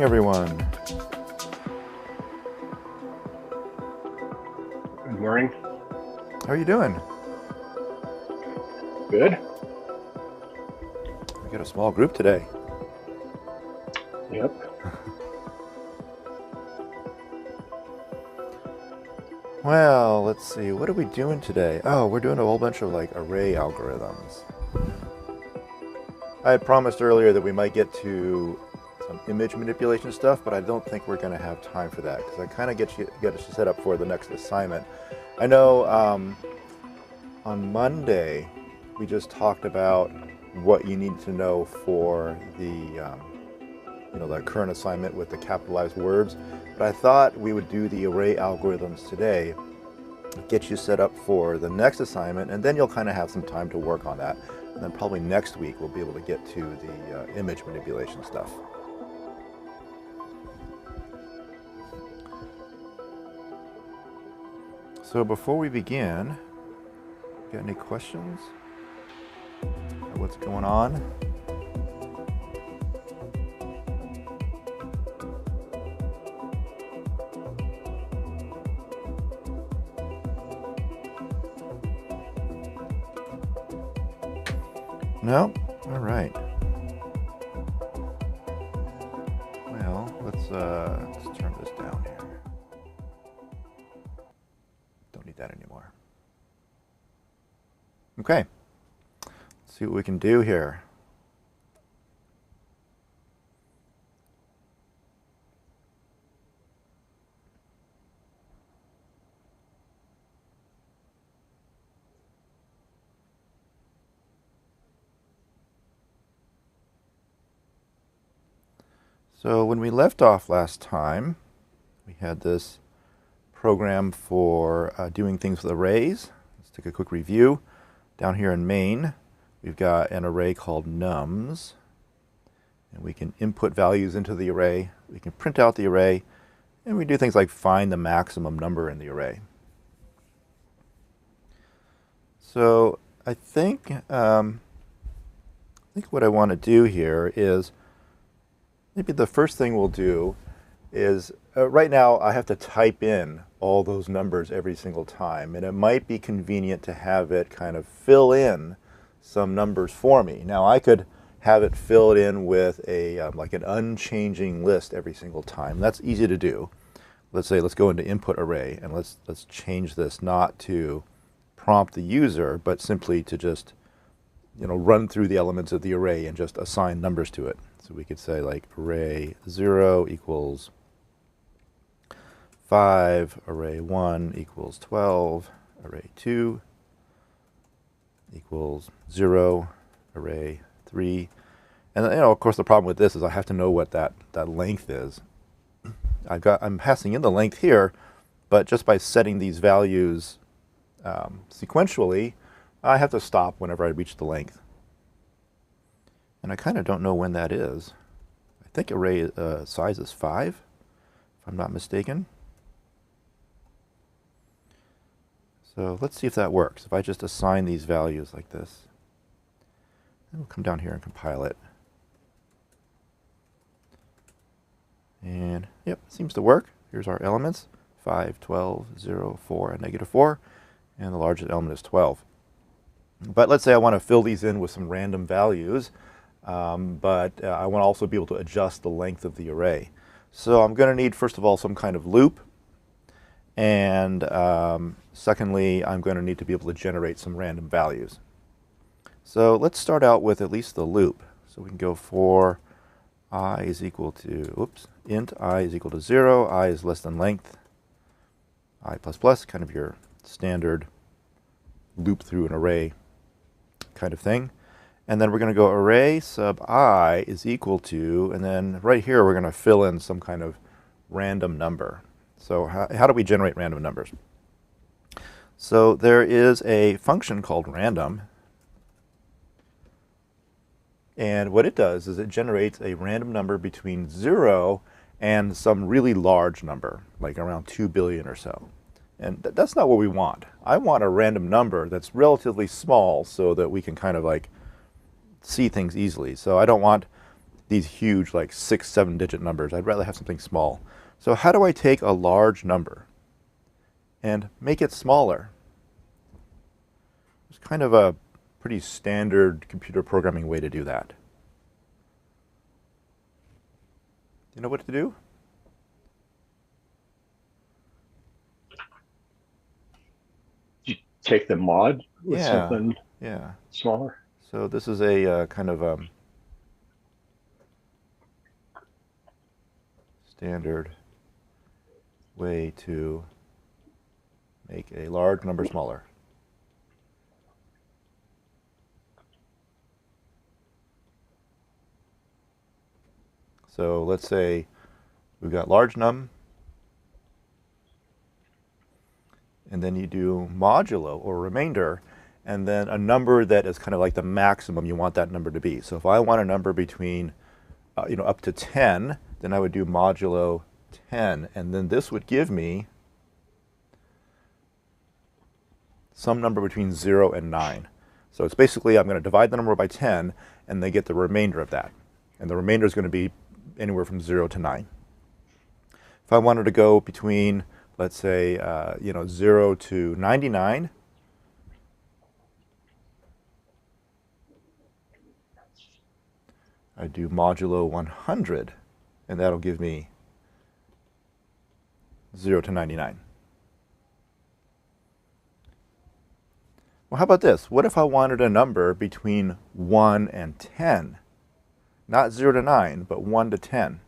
morning, everyone. Good morning. How are you doing? Good. We got a small group today. Yep. Well, let's see. What are we doing today? Oh, we're doing a whole bunch of like array algorithms. I had promised earlier that we might get to some image manipulation stuff, but I don't think we're going to have time for that because I kind of get us set up for the next assignment. I know on Monday we just talked about what you need to know for the the current assignment with the capitalized words. But I thought we would do the array algorithms today, get you set up for the next assignment, and then you'll kind of have some time to work on that. And then probably next week we'll be able to get to the image manipulation stuff. So before we begin, got any questions? What's going on? No? All right. Well, let's turn this down here. Don't need that anymore. Okay. Let's see what we can do here. So when we left off last time, we had this program for doing things with arrays. Let's take a quick review. Down here in main, we've got an array called nums, and we can input values into the array. We can print out the array, and we do things like find the maximum number in the array. So I think what I want to do here is maybe the first thing we'll do is, right now I have to type in all those numbers every single time, and it might be convenient to have it kind of fill in some numbers for me. Now I could have it filled in with a like an unchanging list every single time. That's easy to do. Let's go into input array, and let's change this not to prompt the user, but simply to just run through the elements of the array and just assign numbers to it. So we could say like array 0 equals 5, array 1 equals 12, array 2 equals 0, array 3. And of course the problem with this is I have to know what that length is. I'm passing in the length here, but just by setting these values sequentially, I have to stop whenever I reach the length. And I kind of don't know when that is. I think array size is 5, if I'm not mistaken. So let's see if that works. If I just assign these values like this, then we'll come down here and compile it. And yep, it seems to work. Here's our elements, 5, 12, 0, 4, and -4. And the largest element is 12. But let's say I want to fill these in with some random values, but I want to also be able to adjust the length of the array. So I'm going to need, first of all, some kind of loop. And secondly, I'm going to need to be able to generate some random values. So let's start out with at least the loop. So we can go for I is equal to, int I is equal to 0, I is less than length, I plus plus, kind of your standard loop through an array kind of thing. And then we're going to go array sub I is equal to, and then right here we're going to fill in some kind of random number. So how do we generate random numbers? So there is a function called random, and what it does is it generates a random number between 0 and some really large number, like around 2 billion or so. And that's not what we want. I want a random number that's relatively small so that we can kind of like see things easily. So I don't want these huge, like 6, 7-digit numbers. I'd rather have something small. So how do I take a large number and make it smaller? It's kind of a pretty standard computer programming way to do that. You know what to do? You take the mod with Yeah, something yeah. smaller. So this is a kind of standard way to make a large number smaller. So let's say we've got large num, and then you do modulo or remainder, and then a number that is kind of like the maximum you want that number to be. So if I want a number between up to 10, then I would do modulo 10, and then this would give me some number between 0 and 9. So it's basically I'm going to divide the number by 10 and then get the remainder of that. And the remainder is going to be anywhere from 0 to 9. If I wanted to go between, let's say, 0 to 99, I do modulo 100, and that'll give me 0 to 99. Well, how about this? What if I wanted a number between 1 and 10? Not 0 to 9, but 1 to 10.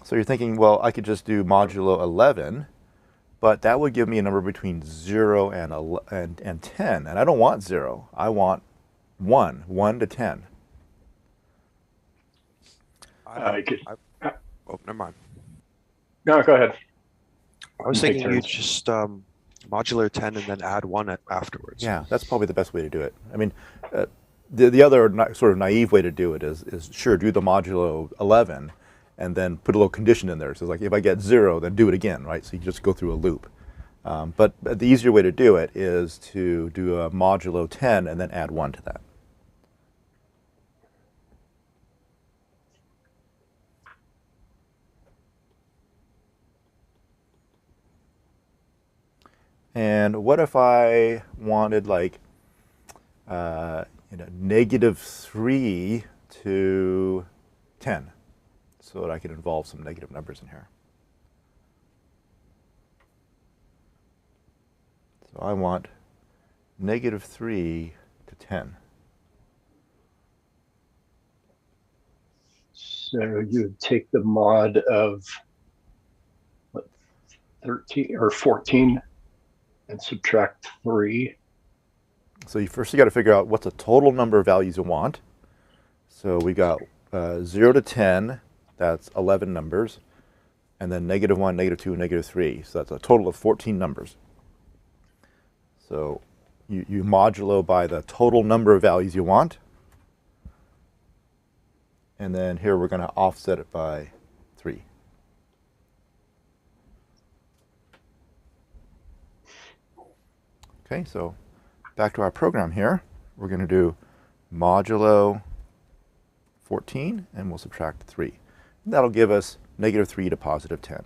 So you're thinking, well, I could just do modulo 11, but that would give me a number between 0 and 10. And I don't want 0. I want 1 to 10. I could. Oh, never mind. No, go ahead. I was Take thinking you turns. just modular 10 and then add 1 afterwards. Yeah, that's probably the best way to do it. I mean, the other sort of naive way to do it is sure, do the modulo 11 and then put a little condition in there. So it's like if I get 0, then do it again, right? So you just go through a loop. But the easier way to do it is to do a modulo 10 and then add 1 to that. And what if I wanted like -3 to 10, so that I could involve some negative numbers in here? So I want -3 to 10. So you would take the mod of what, 13 or 14 and subtract 3. So you got to figure out what's the total number of values you want. So we got 0 to 10, that's 11 numbers, and then -1, -2, and -3. So that's a total of 14 numbers. So you modulo by the total number of values you want. And then here we're going to offset it by 3. Okay, so back to our program here. We're going to do modulo 14, and we'll subtract 3. And that'll give us -3 to +10.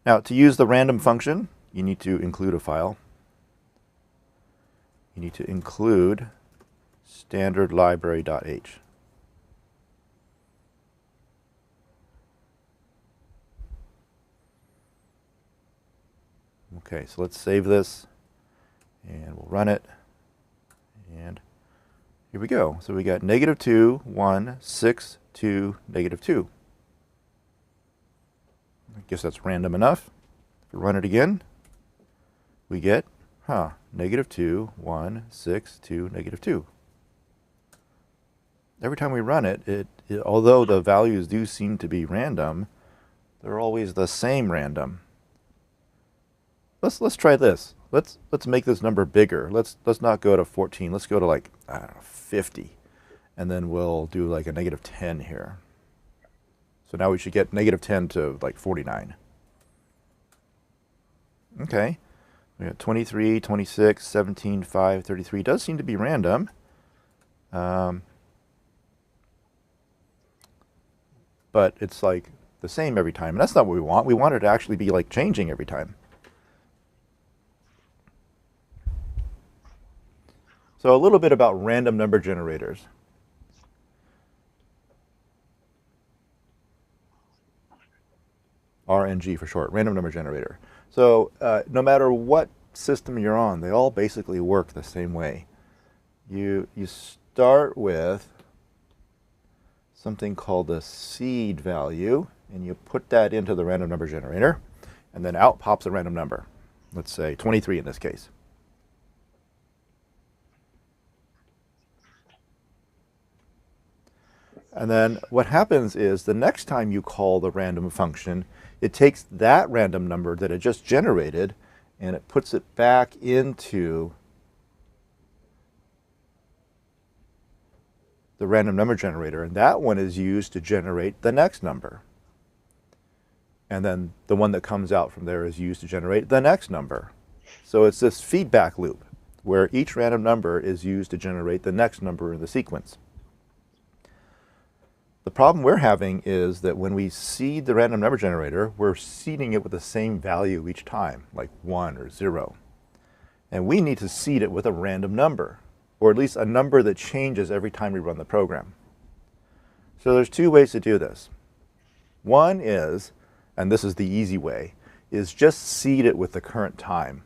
Now, to use the random function, you need to include a file. You need to include standard library.h. Okay, so let's save this, and we'll run it, and here we go. So we got -2, 1, 6, 2, -2. I guess that's random enough. If we run it again, we get, -2, 1, 6, 2, -2. Every time we run it, although the values do seem to be random, they're always the same random. Let's try this. Let's make this number bigger. Let's not go to 14. Let's go to like, I don't know, 50. And then we'll do like a -10 here. So now we should get -10 to like 49. Okay. We got 23, 26, 17, 5, 33. Does seem to be random. But it's like the same every time. And that's not what we want. We want it to actually be like changing every time. So a little bit about random number generators. RNG for short, random number generator. So no matter what system you're on, they all basically work the same way. You start with something called the seed value, and you put that into the random number generator, and then out pops a random number. Let's say 23 in this case. And then what happens is the next time you call the random function, it takes that random number that it just generated and it puts it back into the random number generator. And that one is used to generate the next number. And then the one that comes out from there is used to generate the next number. So it's this feedback loop where each random number is used to generate the next number in the sequence. The problem we're having is that when we seed the random number generator, we're seeding it with the same value each time, like 1 or 0. And we need to seed it with a random number, or at least a number that changes every time we run the program. So there's two ways to do this. One is, and this is the easy way, is just seed it with the current time.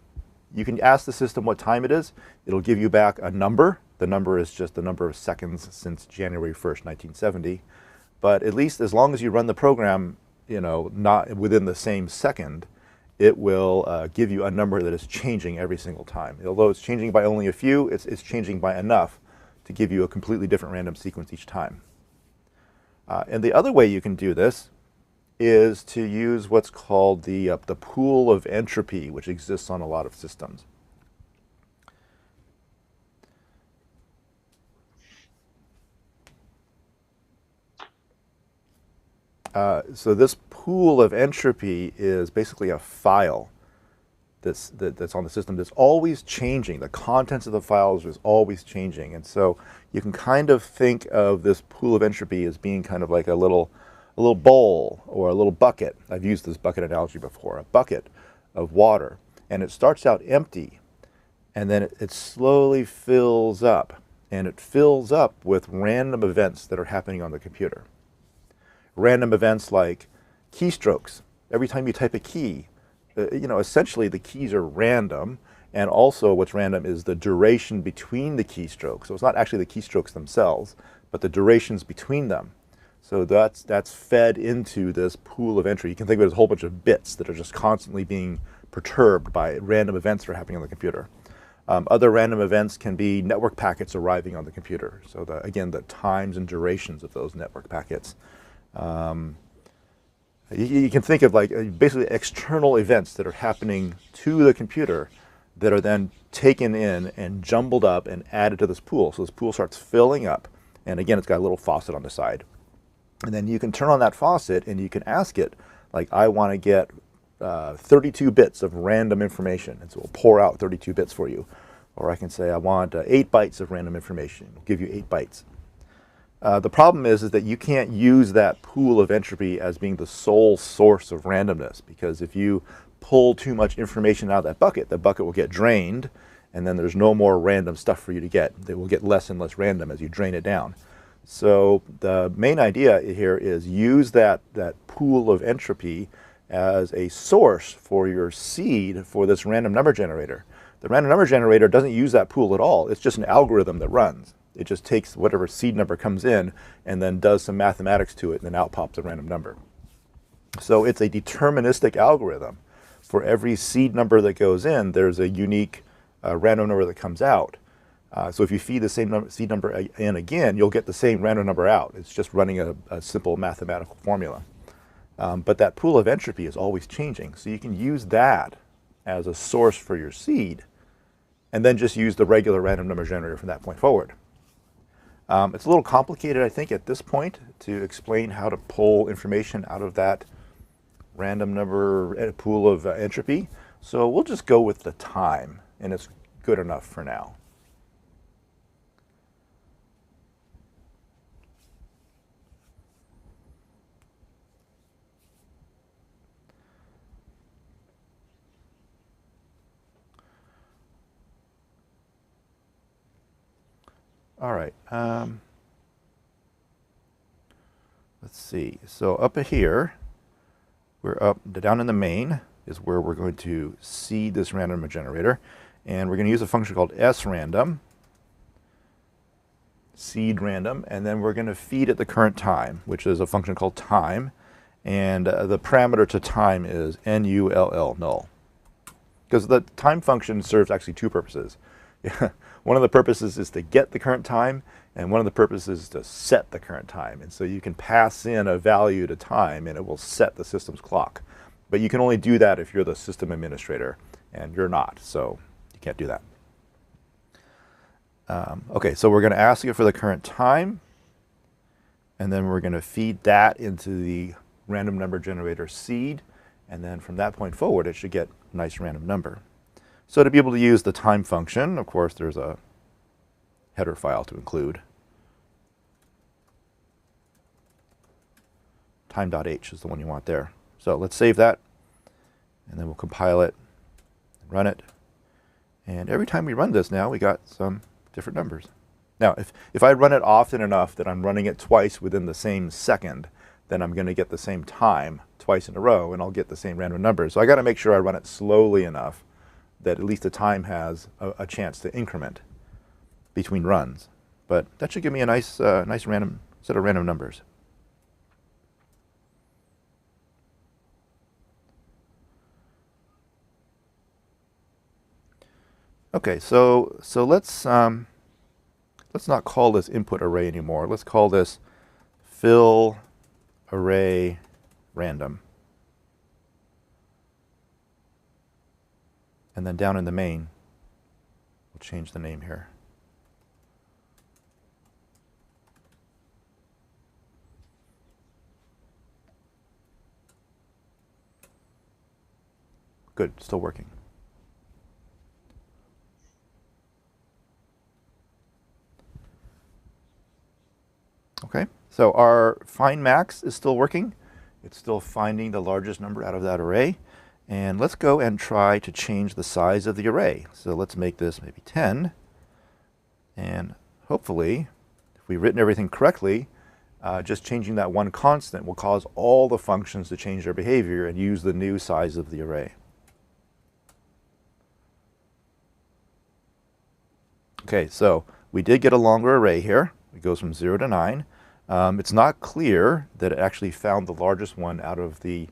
You can ask the system what time it is. It'll give you back a number. The number is just the number of seconds since January 1st, 1970. But at least as long as you run the program, not within the same second, it will give you a number that is changing every single time. Although it's changing by only a few, it's changing by enough to give you a completely different random sequence each time. And the other way you can do this is to use what's called the pool of entropy, which exists on a lot of systems. So this pool of entropy is basically a file that's on the system that's always changing. The contents of the files is always changing. And so you can kind of think of this pool of entropy as being kind of like a little bowl or a little bucket. I've used this bucket analogy before, a bucket of water. And it starts out empty, and then it slowly fills up. And it fills up with random events that are happening on the computer. Random events like keystrokes. Every time you type a key, essentially the keys are random, and also what's random is the duration between the keystrokes. So it's not actually the keystrokes themselves, but the durations between them. So that's fed into this pool of entry. You can think of it as a whole bunch of bits that are just constantly being perturbed by random events that are happening on the computer. Other random events can be network packets arriving on the computer. So again, the times and durations of those network packets. You can think of like basically external events that are happening to the computer that are then taken in and jumbled up and added to this pool. So this pool starts filling up, and again, it's got a little faucet on the side. And then you can turn on that faucet and you can ask it, like, I want to get 32 bits of random information, and so it'll pour out 32 bits for you. Or I can say I want 8 bytes of random information. It'll give you 8 bytes. The problem is that you can't use that pool of entropy as being the sole source of randomness, because if you pull too much information out of that bucket, the bucket will get drained, and then there's no more random stuff for you to get. It will get less and less random as you drain it down. So the main idea here is use that pool of entropy as a source for your seed for this random number generator. The random number generator doesn't use that pool at all. It's just an algorithm that runs. It just takes whatever seed number comes in and then does some mathematics to it, and then out pops a random number. So it's a deterministic algorithm. For every seed number that goes in, there's a unique random number that comes out. So if you feed the same seed number in again, you'll get the same random number out. It's just running a simple mathematical formula. But that pool of entropy is always changing. So you can use that as a source for your seed, and then just use the regular random number generator from that point forward. It's a little complicated, I think, at this point to explain how to pull information out of that random number pool of entropy. So we'll just go with the time, and it's good enough for now. All right. Let's see. So up here, down in the main is where we're going to seed this random number generator. And we're going to use a function called sRandom, seed random, and then we're going to feed it the current time, which is a function called time. And the parameter to time is null, null. Because the time function serves actually two purposes. One of the purposes is to get the current time, and one of the purposes is to set the current time. And so you can pass in a value to time, and it will set the system's clock. But you can only do that if you're the system administrator, and you're not, so you can't do that. Okay, so we're going to ask it for the current time, and then we're going to feed that into the random number generator seed, and then from that point forward, it should get a nice random number. So to be able to use the time function, of course, there's a header file to include. Time.h is the one you want there. So let's save that, and then we'll compile it, run it. And every time we run this now, we got some different numbers. Now, if I run it often enough that I'm running it twice within the same second, then I'm going to get the same time twice in a row, and I'll get the same random numbers. So I got to make sure I run it slowly enough that at least the time has a chance to increment between runs. But that should give me a nice random set of random numbers. Okay, so let's not call this input array anymore. Let's call this fill array random. And then down in the main, we'll change the name here. Good, still working. Okay, so our find max is still working. It's still finding the largest number out of that array. And let's go and try to change the size of the array. So let's make this maybe 10. And hopefully, if we've written everything correctly, just changing that one constant will cause all the functions to change their behavior and use the new size of the array. Okay, so we did get a longer array here. It goes from 0 to 9. It's not clear that it actually found the largest one out of the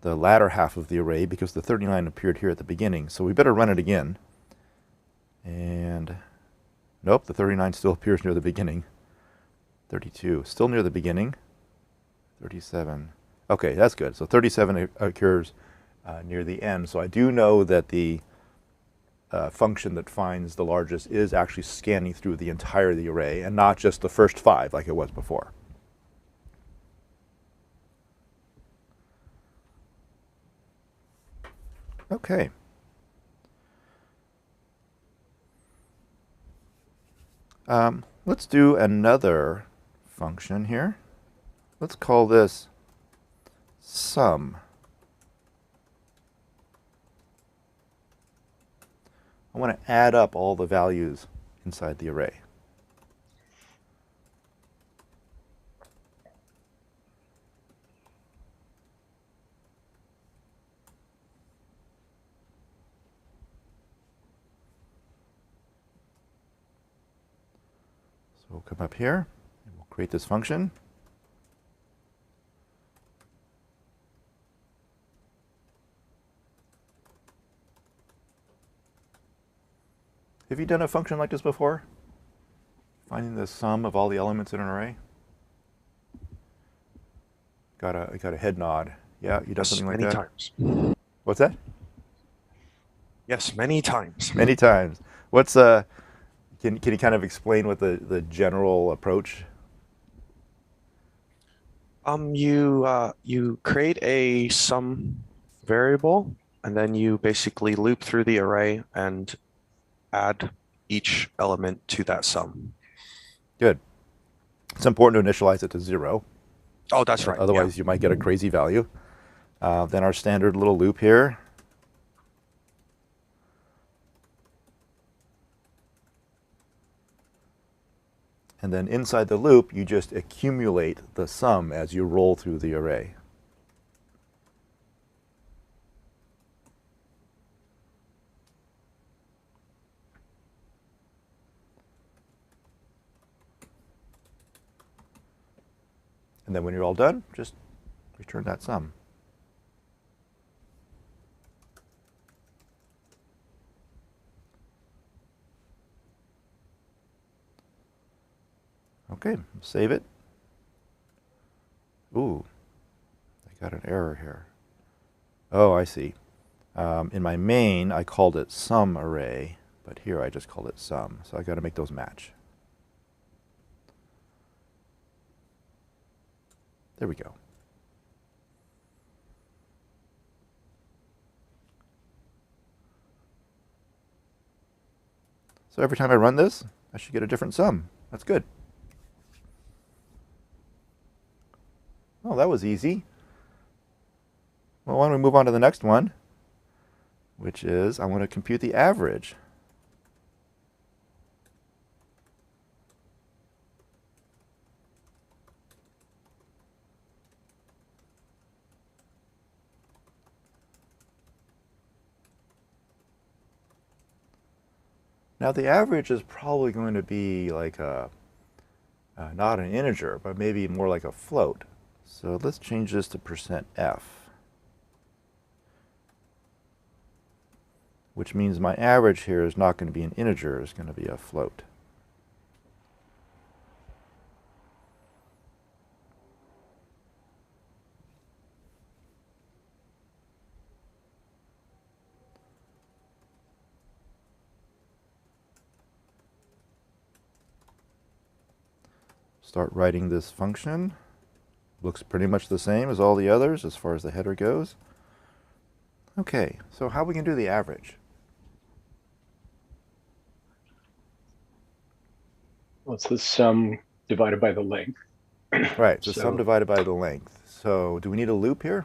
latter half of the array because the 39 appeared here at the beginning. So we better run it again. And nope, the 39 still appears near the beginning. 32, still near the beginning. 37. Okay, that's good. So 37 occurs near the end. So I do know that the function that finds the largest is actually scanning through the entire of the array and not just the first 5 like it was before. Okay. Let's do another function here. Let's call this sum. I want to add up all the values inside the array. So we'll come up here and we'll create this function. Have you done a function like this before? Finding the sum of all the elements in an array? Got a head nod. Yeah, you done something like that? Many times. What's that? Yes, many times. Many times. What's can you kind of explain what the general approach? You create a sum variable And then you basically loop through the array and add each element to that sum. Good. It's important to initialize it to 0. Oh, that's right. Otherwise, you might get a crazy value. Then our standard little loop here. And then inside the loop, you just accumulate the sum as you roll through the array. And then when you're all done, just return that sum. Okay, save it. Ooh, I got an error here. Oh, I see. In my main, I called it sum array, but here I just called it sum. So I got to make those match. There we go. So every time I run this, I should get a different sum. That's good. Oh, that was easy. Well, why don't we move on to the next one, which is I want to compute the average. Now the average is probably going to be like not an integer, but maybe more like a float. So let's change this to %f, which means my average here is not going to be an integer, it's going to be a float. Start writing this function. Looks pretty much the same as all the others as far as the header goes. Okay, so how are we going to do the average? What's the sum divided by the length? Right, so sum divided by the length. So do we need a loop here?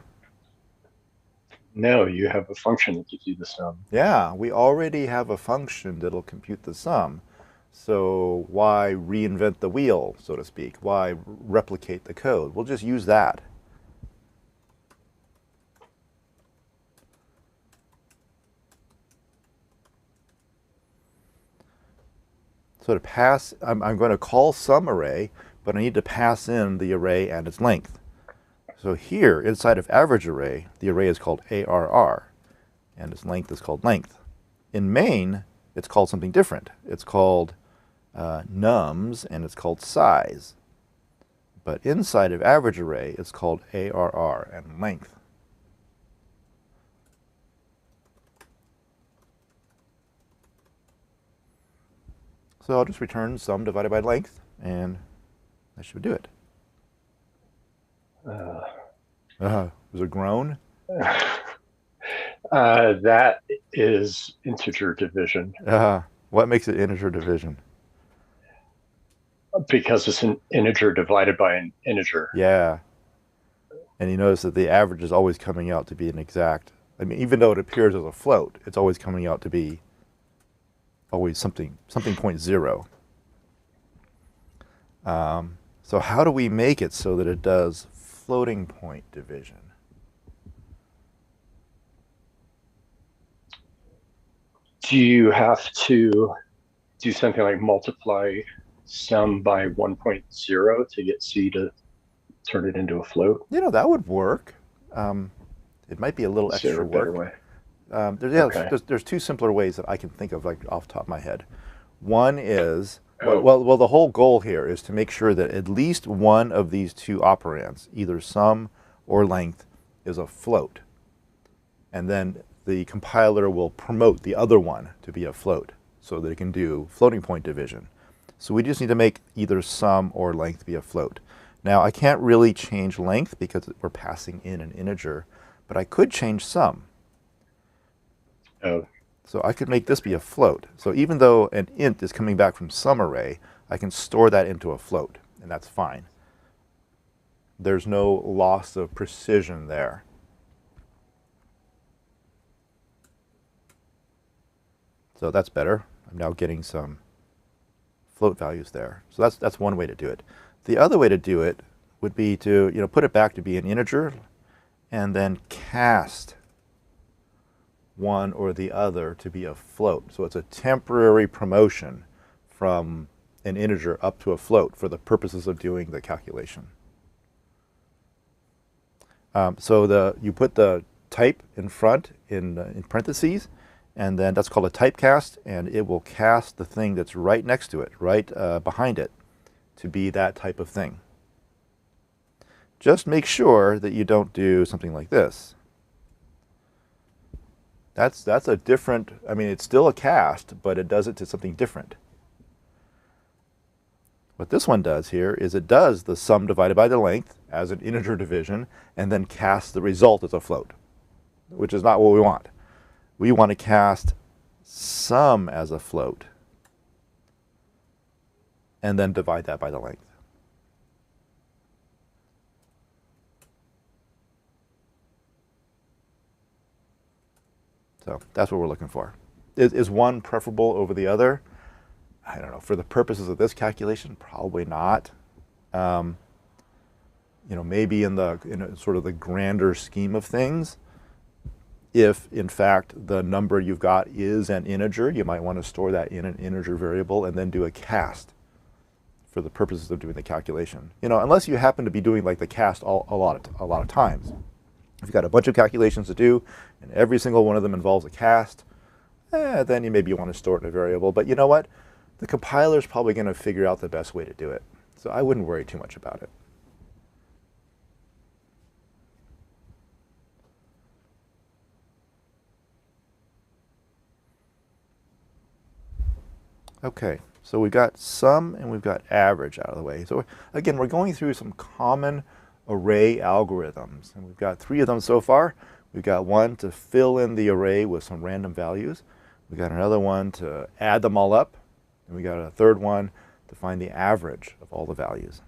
No, you have a function that gives you the sum. Yeah, we already have a function that'll compute the sum. So why reinvent the wheel, so to speak? Why replicate the code? We'll just use that. So to pass, I'm going to call sum array, but I need to pass in the array and its length. So here, inside of average array, the array is called ARR, and its length is called length. In main, it's called something different. It's called nums, and it's called size. But inside of average array, it's called ARR and length. So I'll just return sum divided by length, and that should do it. Was it groan? That is integer division. What makes it integer division? Because it's an integer divided by an integer. Yeah. And you notice that the average is always coming out to be an exact. I mean, even though it appears as a float, it's always coming out to be always something 0. So how do we make it so that it does floating point division? Do you have to do something like multiply sum by 1.0 to get C to turn it into a float? You know, that would work. It might be a little extra work. There's two simpler ways that I can think of, like off the top of my head. One is, well, the whole goal here is to make sure that at least one of these two operands, either sum or length, is a float. And then the compiler will promote the other one to be a float so that it can do floating point division. So we just need to make either sum or length be a float. Now, I can't really change length because we're passing in an integer, but I could change sum. Oh, So I could make this be a float. So even though an int is coming back from some array, I can store that into a float, and that's fine. There's no loss of precision there. So that's better. I'm now getting some float values there. So that's one way to do it. The other way to do it would be to put it back to be an integer and then cast one or the other to be a float. So it's a temporary promotion from an integer up to a float for the purposes of doing the calculation. So you put the type in front in parentheses, and then that's called a typecast, and it will cast the thing that's right next to it, right behind it, to be that type of thing. Just make sure that you don't do something like this. That's a different, I mean, it's still a cast, but it does it to something different. What this one does here is it does the sum divided by the length as an integer division and then casts the result as a float, which is not what we want. We want to cast sum as a float and then divide that by the length. So that's what we're looking for. Is one preferable over the other? I don't know. For the purposes of this calculation, probably not. Maybe in sort of the grander scheme of things, if in fact the number you've got is an integer, you might want to store that in an integer variable and then do a cast for the purposes of doing the calculation. Unless you happen to be doing like the cast a lot of times. If you've got a bunch of calculations to do and every single one of them involves a cast, then you maybe want to store it in a variable. But you know what? The compiler is probably going to figure out the best way to do it. So I wouldn't worry too much about it. Okay, so we've got sum and we've got average out of the way. So again, we're going through some common array algorithms, and we've got 3 of them so far. We've got one to fill in the array with some random values. We've got another one to add them all up, and we got a third one to find the average of all the values.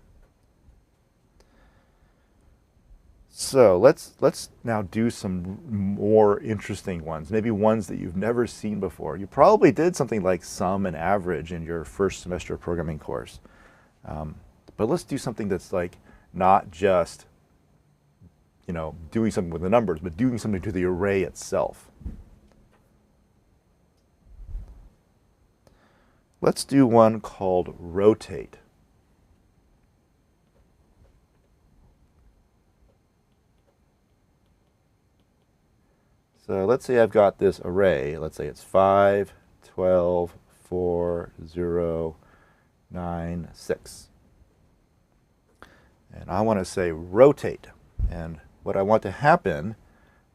So let's now do some more interesting ones, maybe ones that you've never seen before. You probably did something like sum and average in your first semester programming course. But let's do something that's like not just doing something with the numbers, but doing something to the array itself. Let's do one called rotate. So let's say I've got this array. Let's say it's 5, 12, 4, 0, 9, 6. And I want to say rotate. And what I want to happen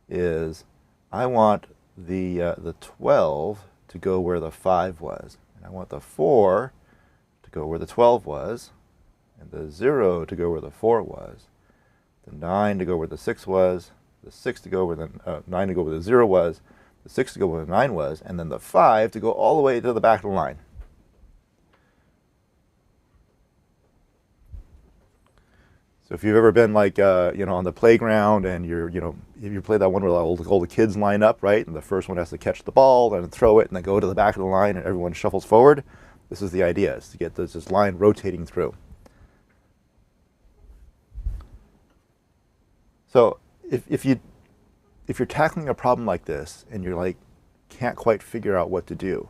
is I want the 12 to go where the 5 was. And I want the 4 to go where the 12 was. And the 0 to go where the 4 was. The 9 to go where the 6 was. The 6 to go where the 9 to go where the 0 was, the 6 to go where the 9 was, and then the 5 to go all the way to the back of the line. So if you've ever been like on the playground and if you play that one where all the kids line up, right, and the first one has to catch the ball and throw it and then go to the back of the line and everyone shuffles forward, this is the idea, is to get this line rotating through. So if you're tackling a problem like this and you're like can't quite figure out what to do,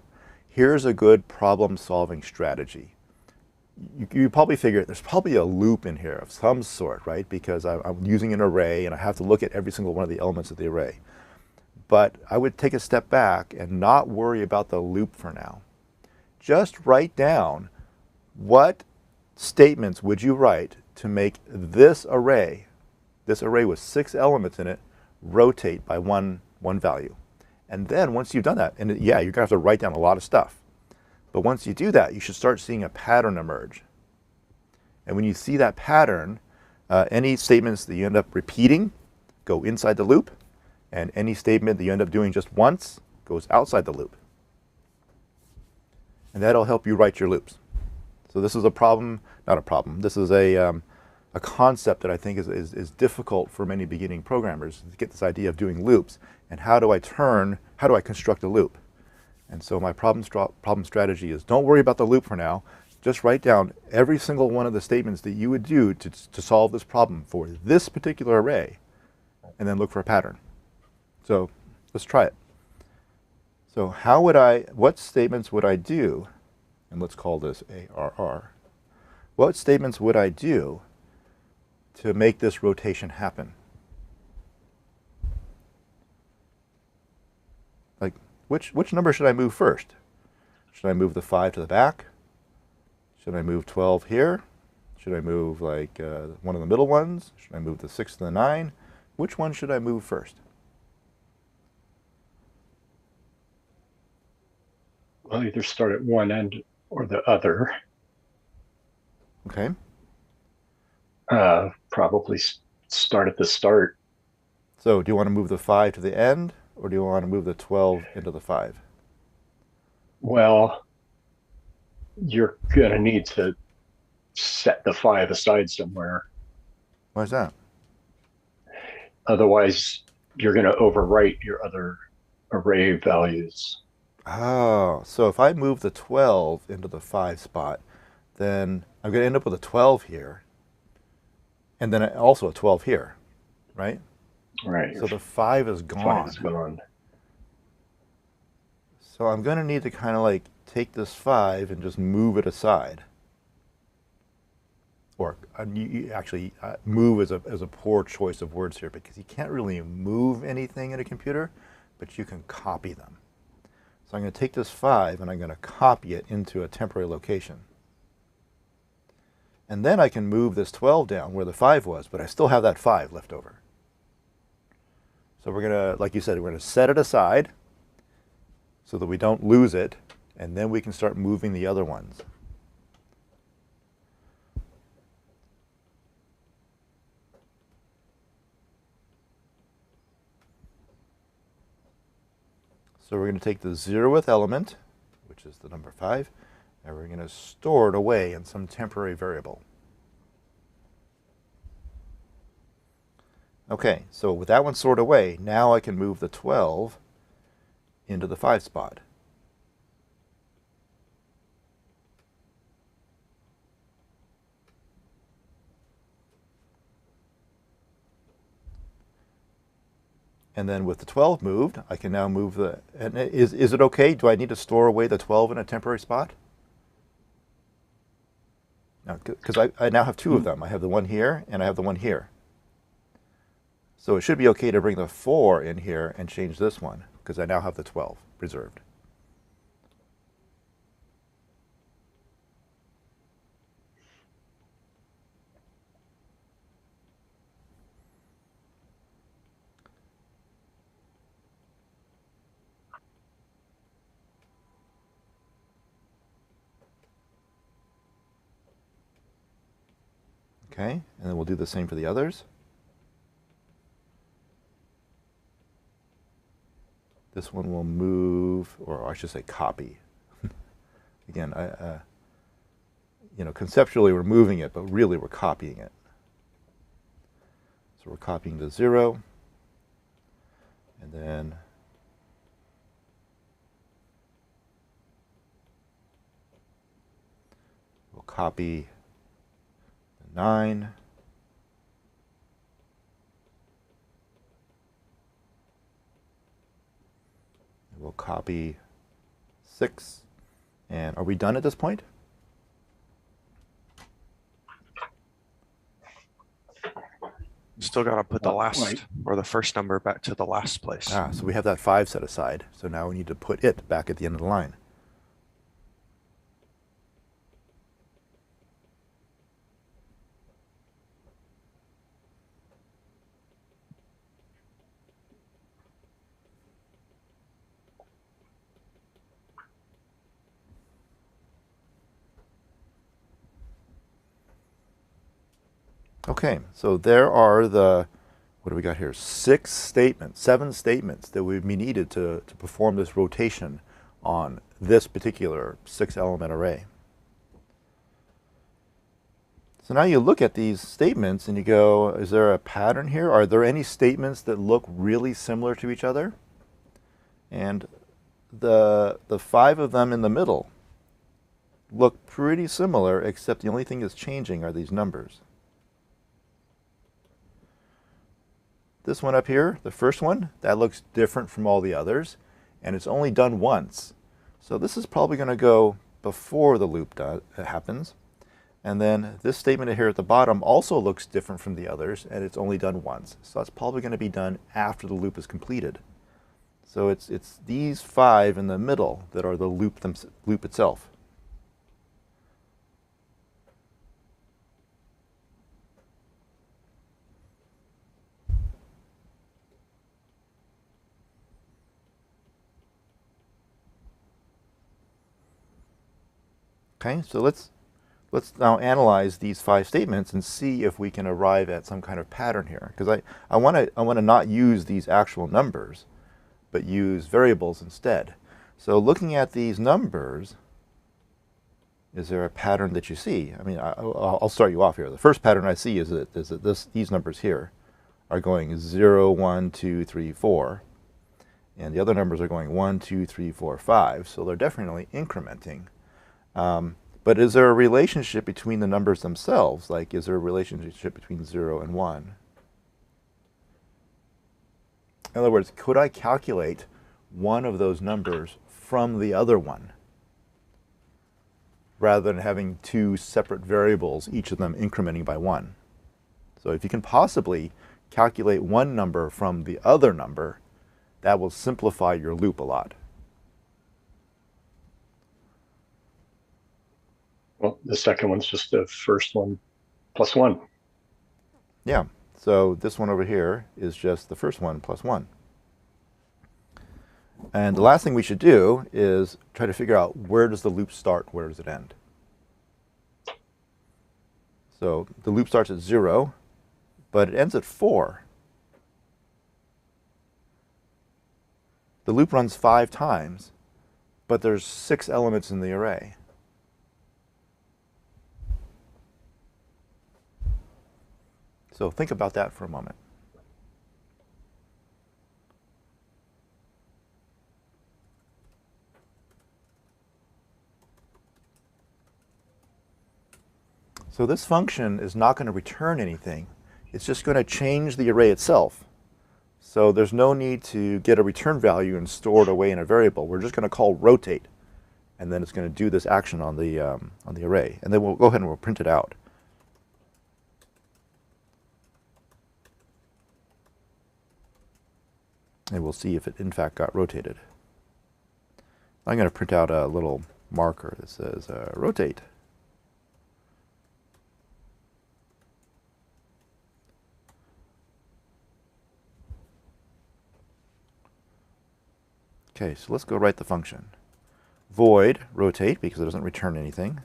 here's a good problem-solving strategy. You probably figure there's probably a loop in here of some sort, right? Because I'm using an array and I have to look at every single one of the elements of the array. But I would take a step back and not worry about the loop for now. Just write down what statements would you write to make this array with 6 elements in it, rotate by one value. And then once you've done that, and yeah, you're going to have to write down a lot of stuff. But once you do that, you should start seeing a pattern emerge. And when you see that pattern, any statements that you end up repeating go inside the loop, and any statement that you end up doing just once goes outside the loop. And that'll help you write your loops. So this is a problem, not a problem, this is a concept that I think is difficult for many beginning programmers to get this idea of doing loops and how do I construct a loop? And so my problem strategy is don't worry about the loop for now, just write down every single one of the statements that you would do to solve this problem for this particular array and then look for a pattern. So let's try it. So what statements would I do, and let's call this ARR, what statements would I do to make this rotation happen? Like, which number should I move first? Should I move the 5 to the back? Should I move 12 here? Should I move like one of the middle ones? Should I move the 6 to the 9? Which one should I move first? Well, either start at one end or the other. Okay. Probably start at the start. So do you want to move the 5 to the end, or do you want to move the 12 into the 5? Well, you're going to need to set the 5 aside somewhere. Why is that? Otherwise, you're going to overwrite your other array values. Oh, so if I move the 12 into the 5 spot, then I'm going to end up with a 12 here, and then also a 12 here, right? Right. So the 5 is gone. 5 is gone. So I'm going to need to kind of like take this 5 and just move it aside. Or actually, move is a poor choice of words here because you can't really move anything in a computer, but you can copy them. So I'm going to take this 5 and I'm going to copy it into a temporary location. And then I can move this 12 down where the 5 was, but I still have that 5 left over. So we're going to, like you said, we're going to set it aside so that we don't lose it, and then we can start moving the other ones. So we're going to take the 0th element, which is the number 5, and we're going to store it away in some temporary variable. Okay, so with that one stored away, now I can move the 12 into the 5 spot. And then with the 12 moved, I can now move the, and is it okay? Do I need to store away the 12 in a temporary spot? No, because I now have 2 of them. I have the one here and I have the one here. So it should be okay to bring the 4 in here and change this one, because I now have the 12 preserved. Okay, and then we'll do the same for the others. This one will move, or I should say copy. Again, conceptually we're moving it, but really we're copying it. So we're copying the 0, and then we'll copy the 9. We'll copy 6. And are we done at this point? Still got to put the last or the first number back to the last place. So we have that 5 set aside. So now we need to put it back at the end of the line. Okay, so there are the what do we got here? 6 statements, 7 statements that would be needed to perform this rotation on this particular 6-element array. So now you look at these statements and you go, is there a pattern here? Are there any statements that look really similar to each other? And the 5 of them in the middle look pretty similar, except the only thing that's changing are these numbers. This one up here, the first one, that looks different from all the others, and it's only done once. So this is probably going to go before the loop happens. And then this statement here at the bottom also looks different from the others, and it's only done once. So that's probably going to be done after the loop is completed. So it's these 5 in the middle that are the loop itself. Okay, so let's now analyze these 5 statements and see if we can arrive at some kind of pattern here. Because I want to not use these actual numbers, but use variables instead. So looking at these numbers, is there a pattern that you see? I mean, I'll start you off here. The first pattern I see is that these numbers here are going 0, 1, 2, 3, 4. And the other numbers are going 1, 2, 3, 4, 5. So they're definitely incrementing. But is there a relationship between the numbers themselves? Like, is there a relationship between 0 and 1? In other words, could I calculate one of those numbers from the other one, rather than having 2 separate variables, each of them incrementing by 1? So if you can possibly calculate one number from the other number, that will simplify your loop a lot. Well, the second one's just the first one plus 1. Yeah, so this one over here is just the first one plus 1. And the last thing we should do is try to figure out, where does the loop start, where does it end? So the loop starts at 0, but it ends at 4. The loop runs 5 times, but there's 6 elements in the array. So think about that for a moment. So this function is not going to return anything. It's just going to change the array itself. So there's no need to get a return value and store it away in a variable. We're just going to call rotate, and then it's going to do this action on the array. And then we'll go ahead and we'll print it out. And we'll see if it in fact got rotated. I'm going to print out a little marker that says rotate. Okay, so let's go write the function. Void rotate, because it doesn't return anything.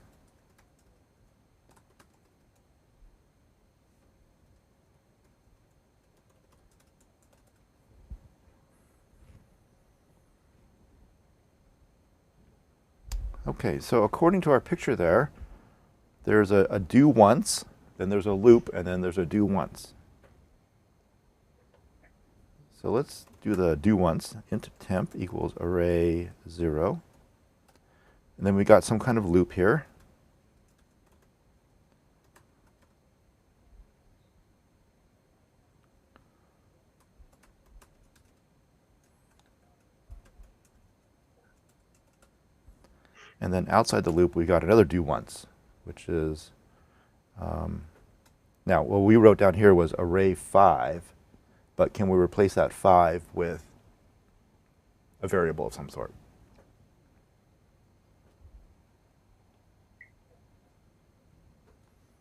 Okay, so according to our picture there's a do once, then there's a loop, and then there's a do once. So let's do the do once. Int temp equals array 0. And then we got some kind of loop here. And then outside the loop, we got another do once, which is, now what we wrote down here was array 5, but can we replace that 5 with a variable of some sort?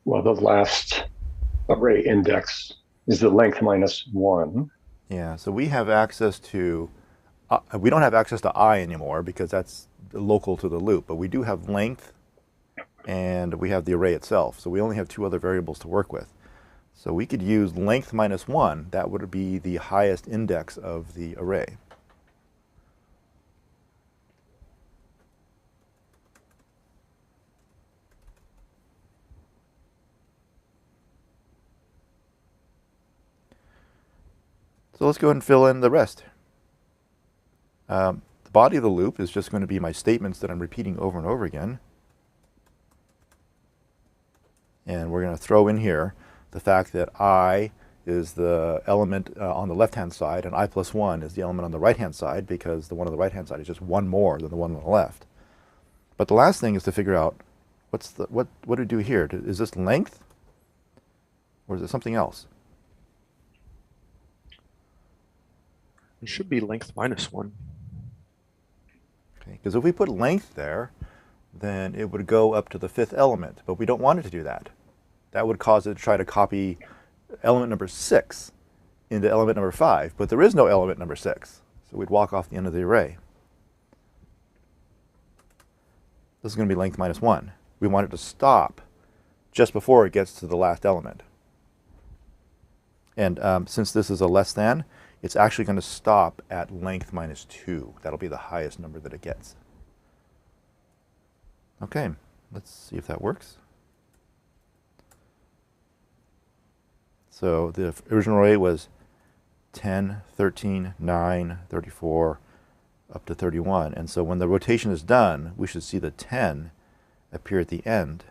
Well, the last array index is the length minus 1. Yeah, so we have access to, we don't have access to I anymore because that's local to the loop, but we do have length and we have the array itself. So we only have 2 other variables to work with. So we could use length minus 1. That would be the highest index of the array. So let's go ahead and fill in the rest. The body of the loop is just going to be my statements that I'm repeating over and over again. And we're going to throw in here the fact that I is the element on the left-hand side, and I plus 1 is the element on the right-hand side, because the one on the right-hand side is just one more than the one on the left. But the last thing is to figure out what do we do here? Is this length, or is it something else? It should be length minus 1. Okay, because if we put length there, then it would go up to the 5th element, but we don't want it to do that. That would cause it to try to copy element number 6 into element number 5, but there is no element number 6, so we'd walk off the end of the array. This is going to be length minus 1. We want it to stop just before it gets to the last element. And since this is a less than, it's actually going to stop at length minus 2. That'll be the highest number that it gets. Okay, let's see if that works. So the original array was 10, 13, 9, 34, up to 31. And so when the rotation is done, we should see the 10 appear at the end.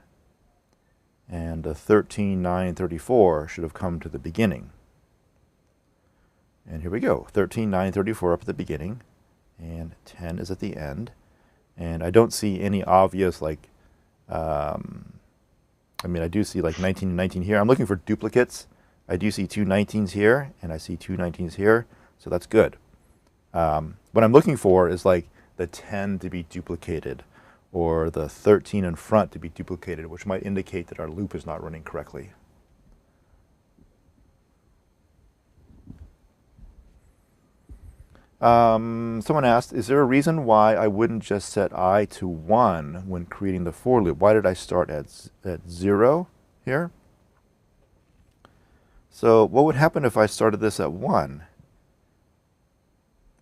And the 13, 9, 34 should have come to the beginning. And here we go, 13, 9, 34 up at the beginning, and 10 is at the end. And I don't see any obvious, like, I mean, I do see like 19 and 19 here. I'm looking for duplicates. I do see 2 19s here, and I see 2 19s here, so that's good. What I'm looking for is like the 10 to be duplicated, or the 13 in front to be duplicated, which might indicate that our loop is not running correctly. Someone asked, is there a reason why I wouldn't just set I to 1 when creating the for loop? Why did I start at 0 here? So what would happen if I started this at 1?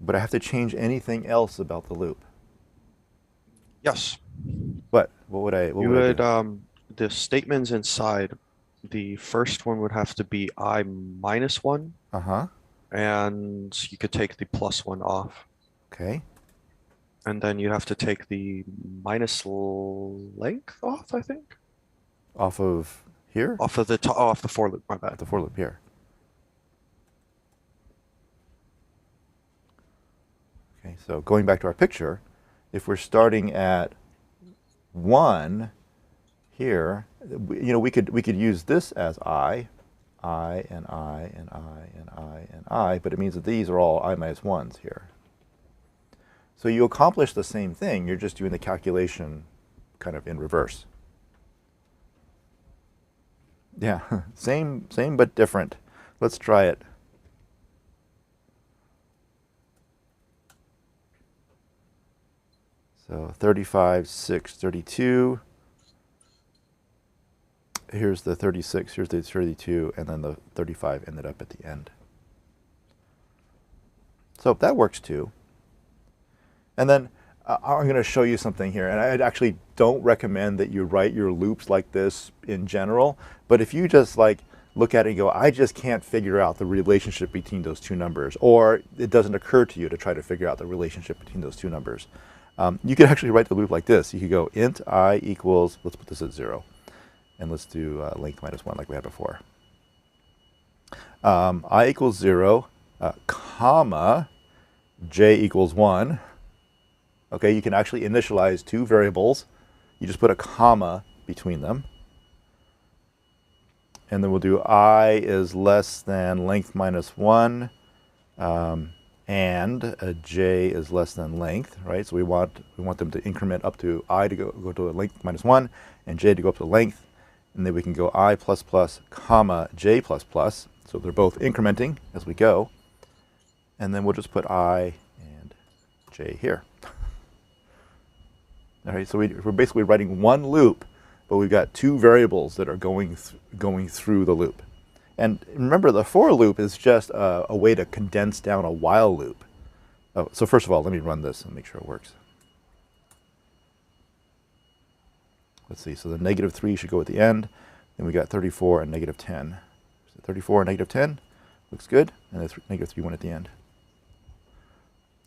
But I have to change anything else about the loop. Yes. What would I do? The statements inside, the first one would have to be I minus 1. Uh-huh. And you could take the plus 1 off. Okay. And then you'd have to take the minus length off, I think. Off of here? Off of the off the for loop, my bad. The for loop here. Okay, so going back to our picture, if we're starting at 1 here, you know, we could use this as I and I and I and I and I, but it means that these are all I minus 1s here. So you accomplish the same thing, you're just doing the calculation kind of in reverse. Yeah, same but different. Let's try it. So 35, 6, 32. Here's the 36, here's the 32, and then the 35 ended up at the end. So that works too. And then I'm going to show you something here, and I actually don't recommend that you write your loops like this in general, but if you just like look at it and go, I just can't figure out the relationship between those two numbers, or it doesn't occur to you to try to figure out the relationship between those two numbers, you could actually write the loop like this. You could go int I equals, let's put this at 0. And let's do length minus 1 like we had before. I equals 0, comma, j equals 1. Okay, you can actually initialize two variables. You just put a comma between them. And then we'll do I is less than length minus 1, and j is less than length, right? So we want them to increment up to I to go to length minus 1, and j to go up to length. And then we can go I plus plus, comma, j plus plus. So they're both incrementing as we go. And then we'll just put I and j here. All right, so we're basically writing one loop, but we've got two variables that are going through the loop. And remember, the for loop is just a way to condense down a while loop. Oh, so first of all, let me run this and make sure it works. Let's see, so the -3 should go at the end. Then we got 34 and -10. So 34 and -10 looks good, and the -3 one at the end.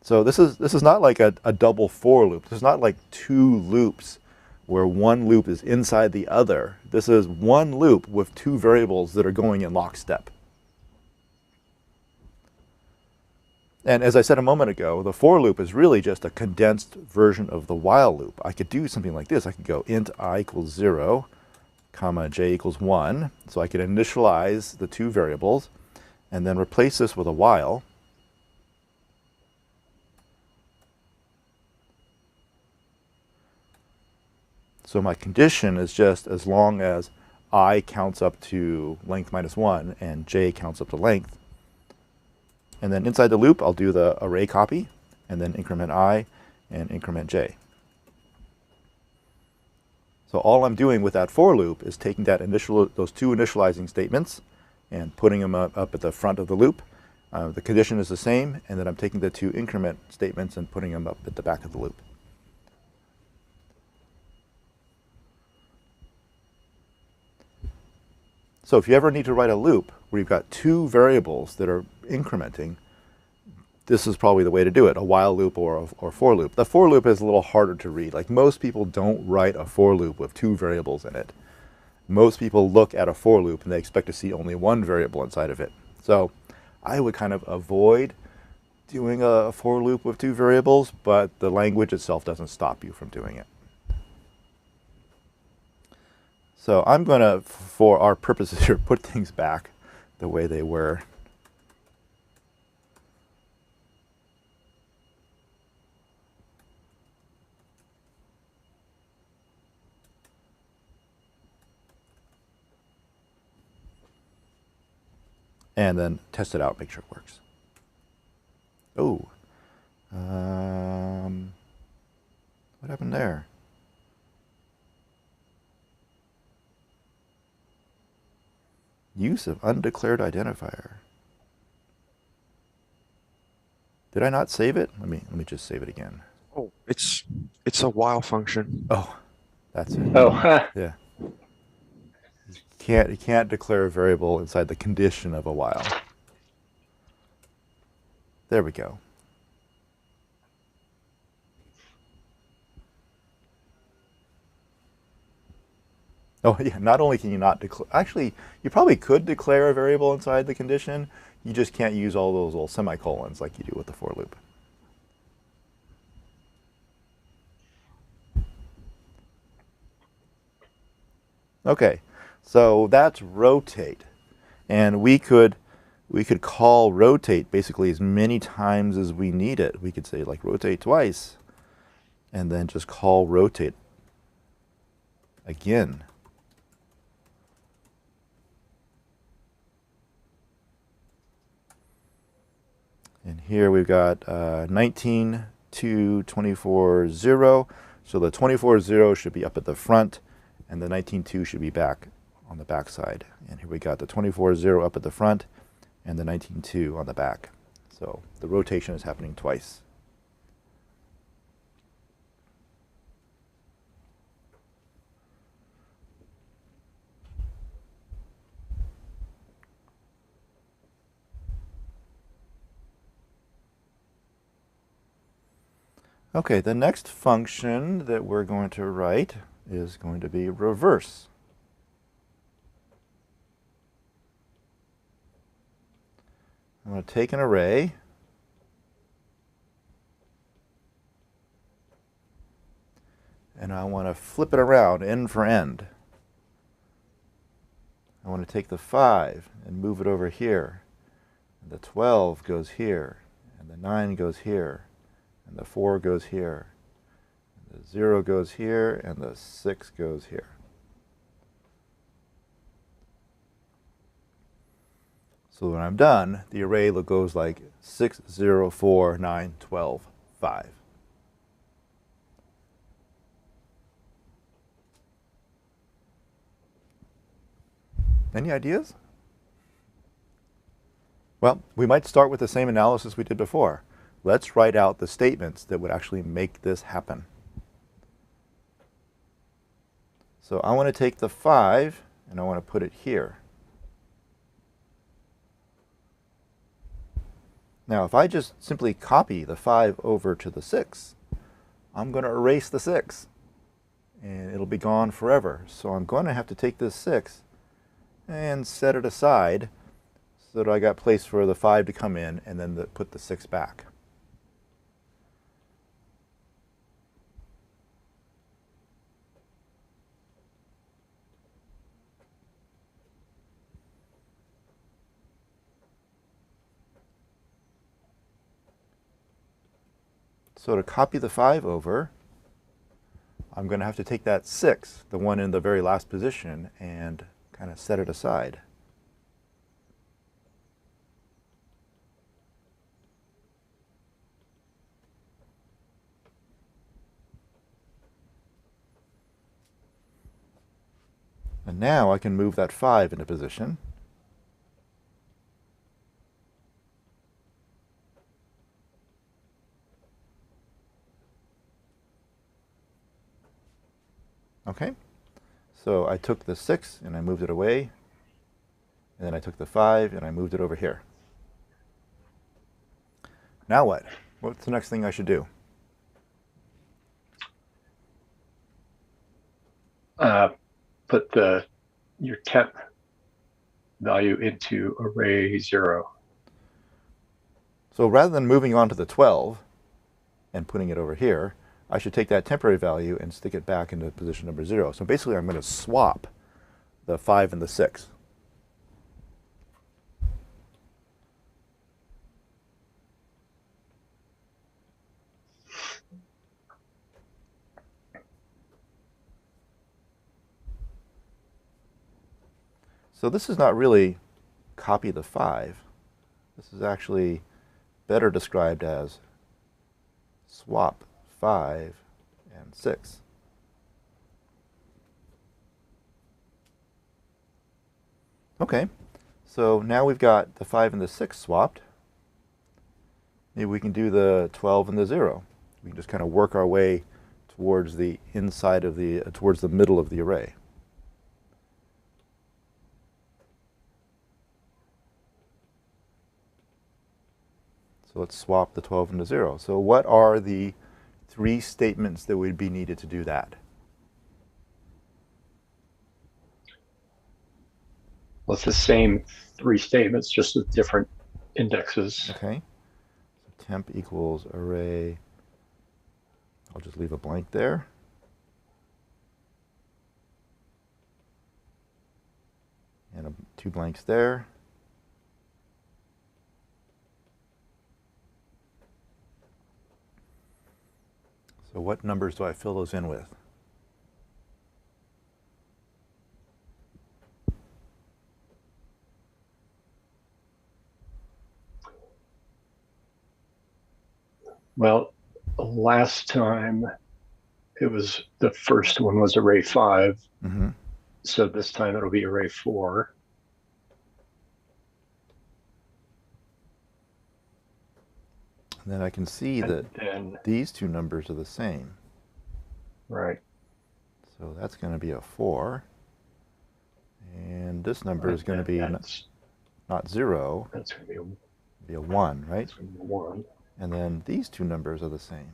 So this is not like a double for loop. This is not like two loops where one loop is inside the other. This is one loop with two variables that are going in lockstep. And as I said a moment ago, the for loop is really just a condensed version of the while loop. I could do something like this. I could go int I equals 0, comma j equals 1. So I could initialize the two variables and then replace this with a while. So my condition is just as long as I counts up to length -1 and j counts up to length. And then inside the loop, I'll do the array copy, and then increment I and increment j. So all I'm doing with that for loop is taking those two initializing statements and putting them up at the front of the loop. The condition is the same, and then I'm taking the two increment statements and putting them up at the back of the loop. So if you ever need to write a loop where you've got two variables that are incrementing, this is probably the way to do it, a while loop or for loop. The for loop is a little harder to read. Like, most people don't write a for loop with two variables in it. Most people look at a for loop and they expect to see only one variable inside of it. So I would kind of avoid doing a for loop with two variables, but the language itself doesn't stop you from doing it. So I'm going to, for our purposes here, put things back the way they were. And then test it out, make sure it works. Oh, what happened there? Use of undeclared identifier. Did I not save it? Let me just save it again. Oh, it's a while function. Oh, that's it. Oh, Yeah. You can't declare a variable inside the condition of a while. There we go. Oh yeah, not only can you not declare, actually, you probably could declare a variable inside the condition, you just can't use all those little semicolons like you do with the for loop. Okay, so that's rotate. And we could call rotate basically as many times as we need it. We could say like rotate twice, and then just call rotate again. And here we've got 19 to 24, 0. So the 24, 0 should be up at the front, and the 19, 2 should be back on the back side. And here we got the 24, 0 up at the front, and the 19, 2 on the back. So the rotation is happening twice. Okay, the next function that we're going to write is going to be reverse. I'm going to take an array and I want to flip it around end for end. I want to take the 5 and move it over here. And the 12 goes here, and the 9 goes here, and the 4 goes here, and the 0 goes here, and the 6 goes here. So when I'm done, the array goes like 6, 0, 4, 9, 12, 5. Any ideas? Well, we might start with the same analysis we did before. Let's write out the statements that would actually make this happen. So I want to take the 5 and I want to put it here. Now, if I just simply copy the 5 over to the 6, I'm going to erase the 6, and it'll be gone forever. So I'm going to have to take this 6 and set it aside so that I got place for the 5 to come in and then put the 6 back. So to copy the 5 over, I'm going to have to take that 6, the one in the very last position, and kind of set it aside. And now I can move that 5 into position. Okay, so I took the 6 and I moved it away, and then I took the 5 and I moved it over here. Now what? What's the next thing I should do? Put your temp value into array 0. So rather than moving on to the 12 and putting it over here, I should take that temporary value and stick it back into position number 0. So basically I'm going to swap the 5 and the 6. So this is not really copy the 5. This is actually better described as swap 5 and 6. Okay, so now we've got the 5 and the 6 swapped. Maybe we can do the 12 and the 0. We can just kind of work our way towards the inside of the, towards the middle of the array. So let's swap the 12 into 0. So what are the 3 statements that would be needed to do that? Well, it's the same 3 statements, just with different indexes. Okay. So temp equals array. I'll just leave a blank there. And 2 blanks there. So what numbers do I fill those in with? Well, last time it was, the first one was array 5. Mm-hmm. So this time it'll be array 4. And then I can see that these 2 numbers are the same. Right. So that's going to be a 4. And this number is going to be not 0. That's going to be a 1, right? That's going to be 1. And then these 2 numbers are the same.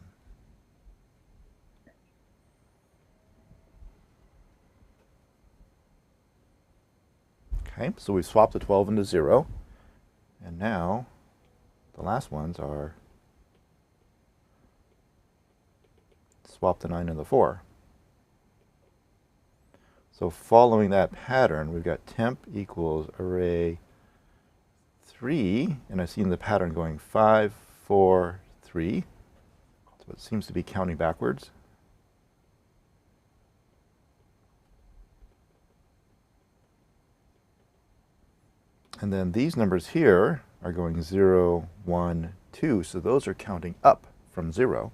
Okay, so we swapped the 12 into 0. And now the last ones are swap the 9 and the 4. So following that pattern, we've got temp equals array 3, and I've seen the pattern going 5, 4, 3. So it seems to be counting backwards. And then these numbers here are going 0, 1, 2, so those are counting up from 0.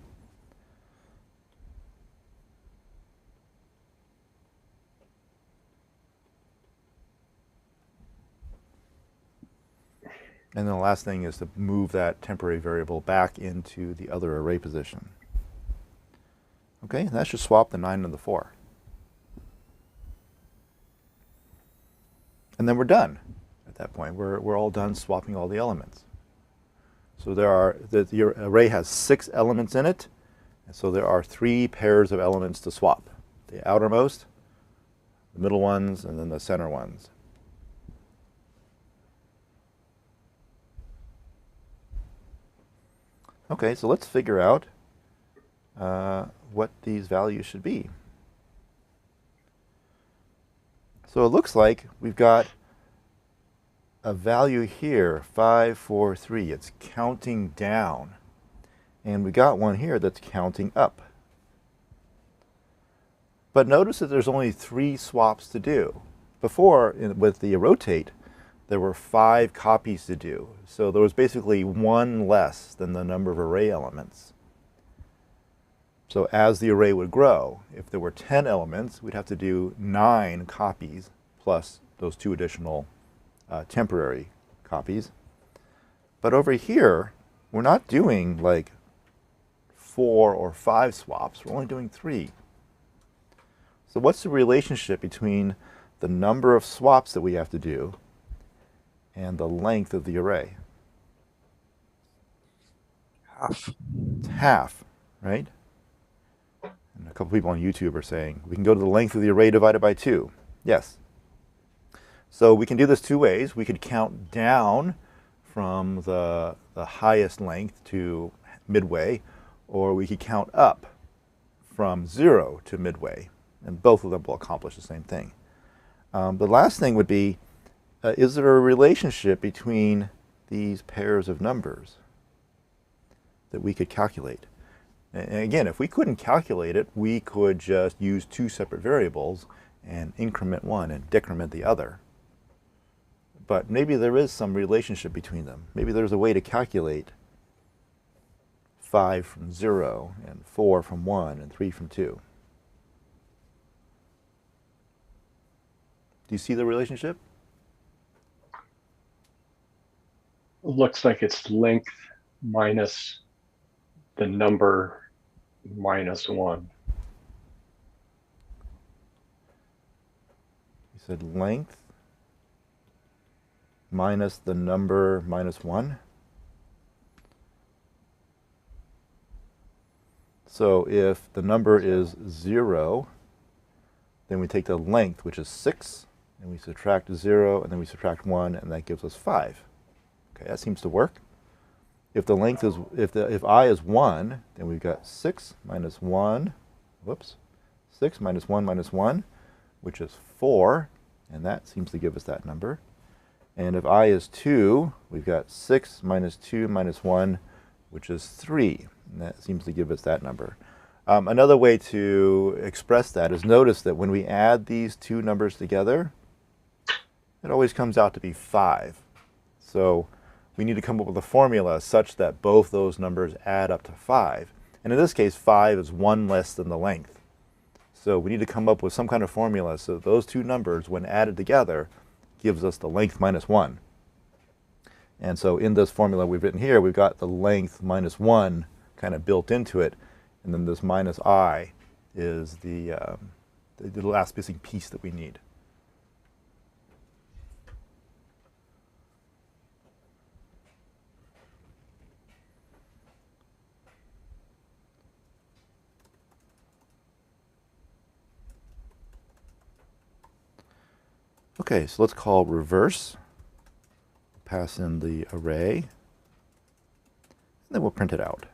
And then the last thing is to move that temporary variable back into the other array position. Okay, and that should swap the 9 and the 4. And then we're done at that point. We're all done swapping all the elements. So the array has 6 elements in it, and so there are 3 pairs of elements to swap. The outermost, the middle ones, and then the center ones. Okay, so let's figure out what these values should be. So it looks like we've got a value here, 5, 4, 3. It's counting down. And we got one here that's counting up. But notice that there's only 3 swaps to do. Before, with the rotate, there were 5 copies to do. So there was basically 1 less than the number of array elements. So as the array would grow, if there were 10 elements, we'd have to do 9 copies plus those 2 additional temporary copies. But over here, we're not doing like 4 or 5 swaps. We're only doing 3. So what's the relationship between the number of swaps that we have to do and the length of the array? Half. It's half, right? And a couple people on YouTube are saying, we can go to the length of the array divided by 2. Yes. So we can do this 2 ways. We could count down from the highest length to midway, or we could count up from 0 to midway. And both of them will accomplish the same thing. The last thing would be, is there a relationship between these pairs of numbers that we could calculate? And again, if we couldn't calculate it, we could just use 2 separate variables and increment one and decrement the other. But maybe there is some relationship between them. Maybe there's a way to calculate 5 from 0 and 4 from 1 and 3 from 2. Do you see the relationship? Looks like it's length minus the number minus 1. You said length minus the number minus 1. So if the number is 0, then we take the length, which is 6, and we subtract 0, and then we subtract 1, and that gives us 5. Okay, that seems to work. If the length is, if I is 1, then we've got 6 minus 1, whoops, 6 minus 1, which is 4, and that seems to give us that number. And if I is 2, we've got 6 minus 2 minus 1, which is 3, and that seems to give us that number. Another way to express that is notice that when we add these 2 numbers together, it always comes out to be 5. So we need to come up with a formula such that both those numbers add up to 5. And in this case, 5 is 1 less than the length. So we need to come up with some kind of formula so that those 2 numbers, when added together, gives us the length minus 1. And so in this formula we've written here, we've got the length minus 1 kind of built into it. And then this minus I is the last missing piece that we need. Okay, so let's call reverse, pass in the array, and then we'll print it out.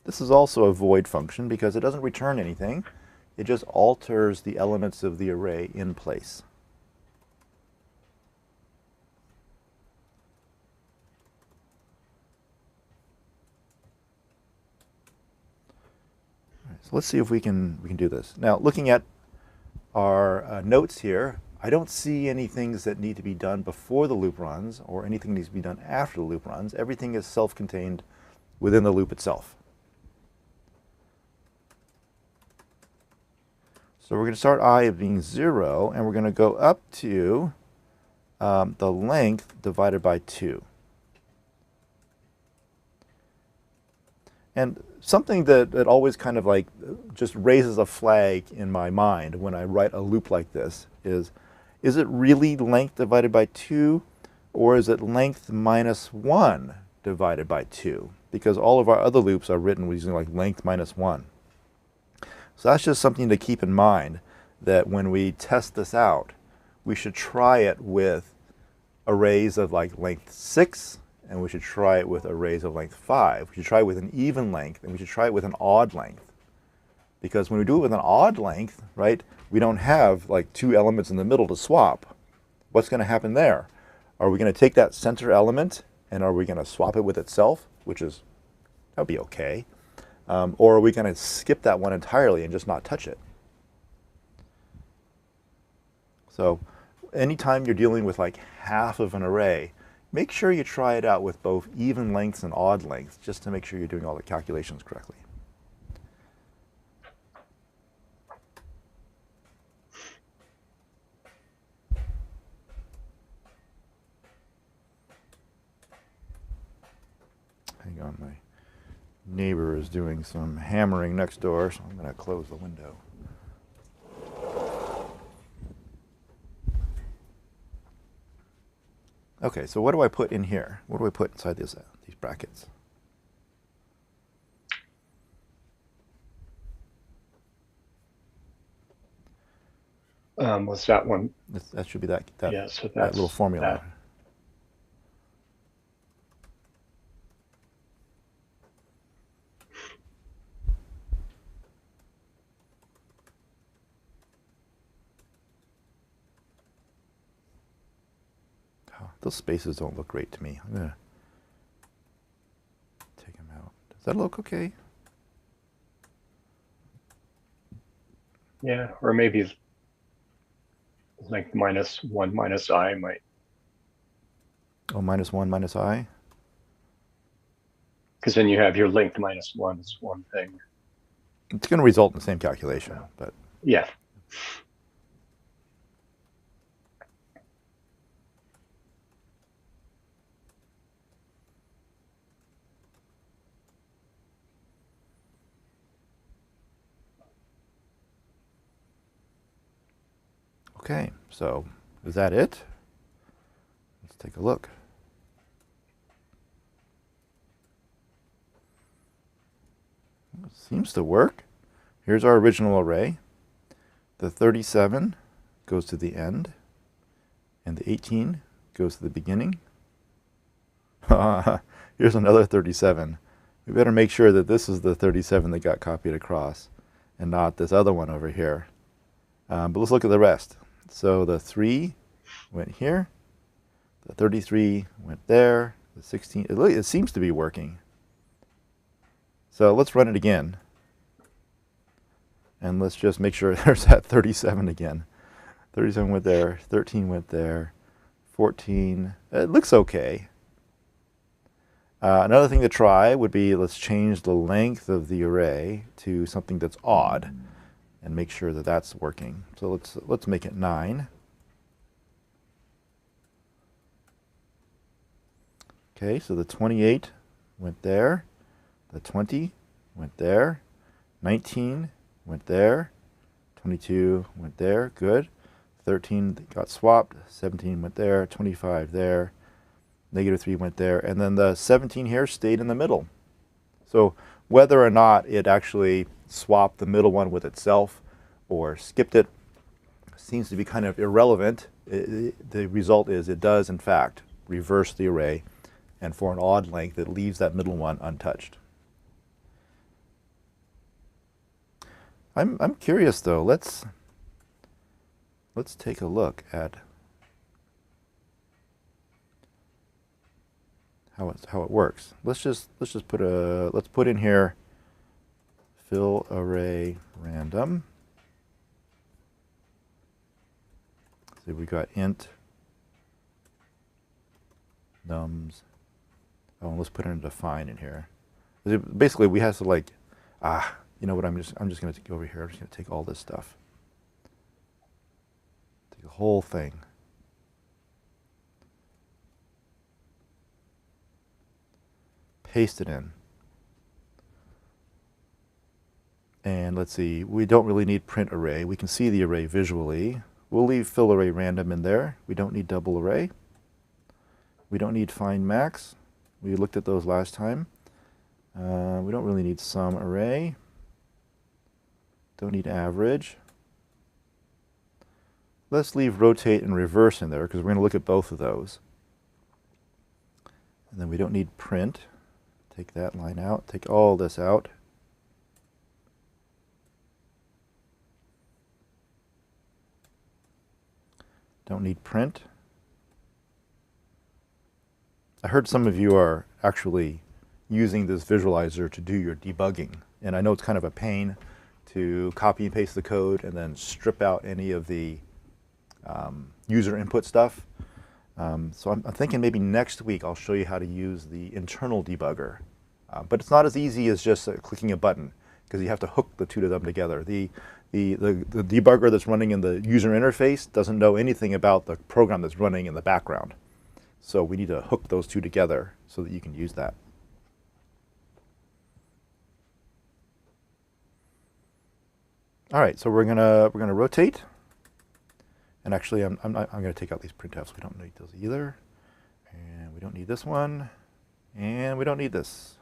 This is also a void function because it doesn't return anything. It just alters the elements of the array in place. So let's see if we can do this. Now, looking at our notes here, I don't see any things that need to be done before the loop runs or anything needs to be done after the loop runs. Everything is self-contained within the loop itself. So we're going to start I being 0, and we're going to go up to the length divided by 2. And something that always kind of like just raises a flag in my mind when I write a loop like this is it really length divided by 2, or is it length minus 1 divided by 2? Because all of our other loops are written using like length minus 1. So that's just something to keep in mind, that when we test this out, we should try it with arrays of like length 6, and we should try it with arrays of length 5. We should try it with an even length, and we should try it with an odd length. Because when we do it with an odd length, right, we don't have like 2 elements in the middle to swap. What's going to happen there? Are we going to take that center element, and are we going to swap it with itself, which is, that would be okay. Or are we going to skip that one entirely and just not touch it? So anytime you're dealing with like half of an array, make sure you try it out with both even lengths and odd lengths, just to make sure you're doing all the calculations correctly. Hang on, my neighbor is doing some hammering next door, so I'm going to close the window. Okay, so what do I put in here? What do I put inside these brackets? What's that one? That should be that Yeah, so that little formula. That. Oh, those spaces don't look great to me. I'm going to take them out. Does that look okay? Yeah, or maybe like minus 1 minus I might. Oh, minus 1 minus I? Because then you have your length minus 1 is one thing. It's going to result in the same calculation, but yeah. Okay, so is that it? Let's take a look. It seems to work. Here's our original array. The 37 goes to the end, and the 18 goes to the beginning. Here's another 37. We better make sure that this is the 37 that got copied across, and not this other one over here. But let's look at the rest. So the 3 went here, the 33 went there, the 16, it seems to be working. So let's run it again. And let's just make sure there's that 37 again. 37 went there, 13 went there, 14, it looks okay. Another thing to try would be, let's change the length of the array to something that's odd, and make sure that that's working. So let's make it 9. Okay, so the 28 went there, the 20 went there, 19 went there, 22 went there, good. 13 got swapped, 17 went there, 25 there, -3 went there, and then the 17 here stayed in the middle. So whether or not it actually swapped the middle one with itself or skipped it seems to be kind of irrelevant. The result is it does, in fact, reverse the array, and for an odd length, it leaves that middle one untouched. I'm curious, though. Let's take a look at how it works. Let's just put in here fill array random. So we've got int nums. Oh, and let's put in a define in here. Basically, we have to like, you know what? I'm just going to go over here. I'm just going to take all this stuff, take the whole thing. Paste it in. And let's see, we don't really need print array. We can see the array visually. We'll leave fill array random in there. We don't need double array. We don't need find max. We looked at those last time. We don't really need sum array. Don't need average. Let's leave rotate and reverse in there because we're going to look at both of those. And then we don't need print. Take that line out. Take all this out. Don't need print. I heard some of you are actually using this visualizer to do your debugging. And I know it's kind of a pain to copy and paste the code and then strip out any of the user input stuff. So I'm thinking maybe next week I'll show you how to use the internal debugger. But it's not as easy as just clicking a button because you have to hook the two of them together. The debugger that's running in the user interface doesn't know anything about the program that's running in the background. So we need to hook those two together so that you can use that. All right, so we're gonna rotate. And actually, I'm going to take out these printfs. We don't need those either. And we don't need this one. And we don't need this.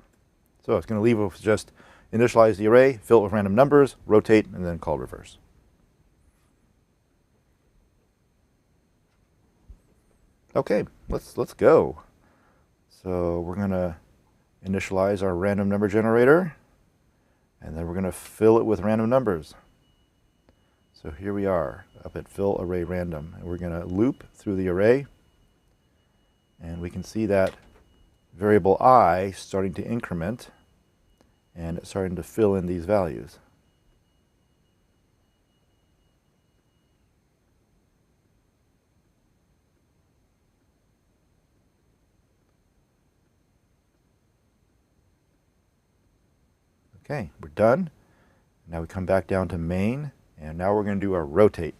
So it's going to leave with just initialize the array, fill it with random numbers, rotate, and then call reverse. Okay, let's go. So we're going to initialize our random number generator. And then we're going to fill it with random numbers. So here we are up at fill array random. And we're going to loop through the array. And we can see that variable I starting to increment. And it's starting to fill in these values. Okay, we're done. Now we come back down to main. And now we're going to do our rotate.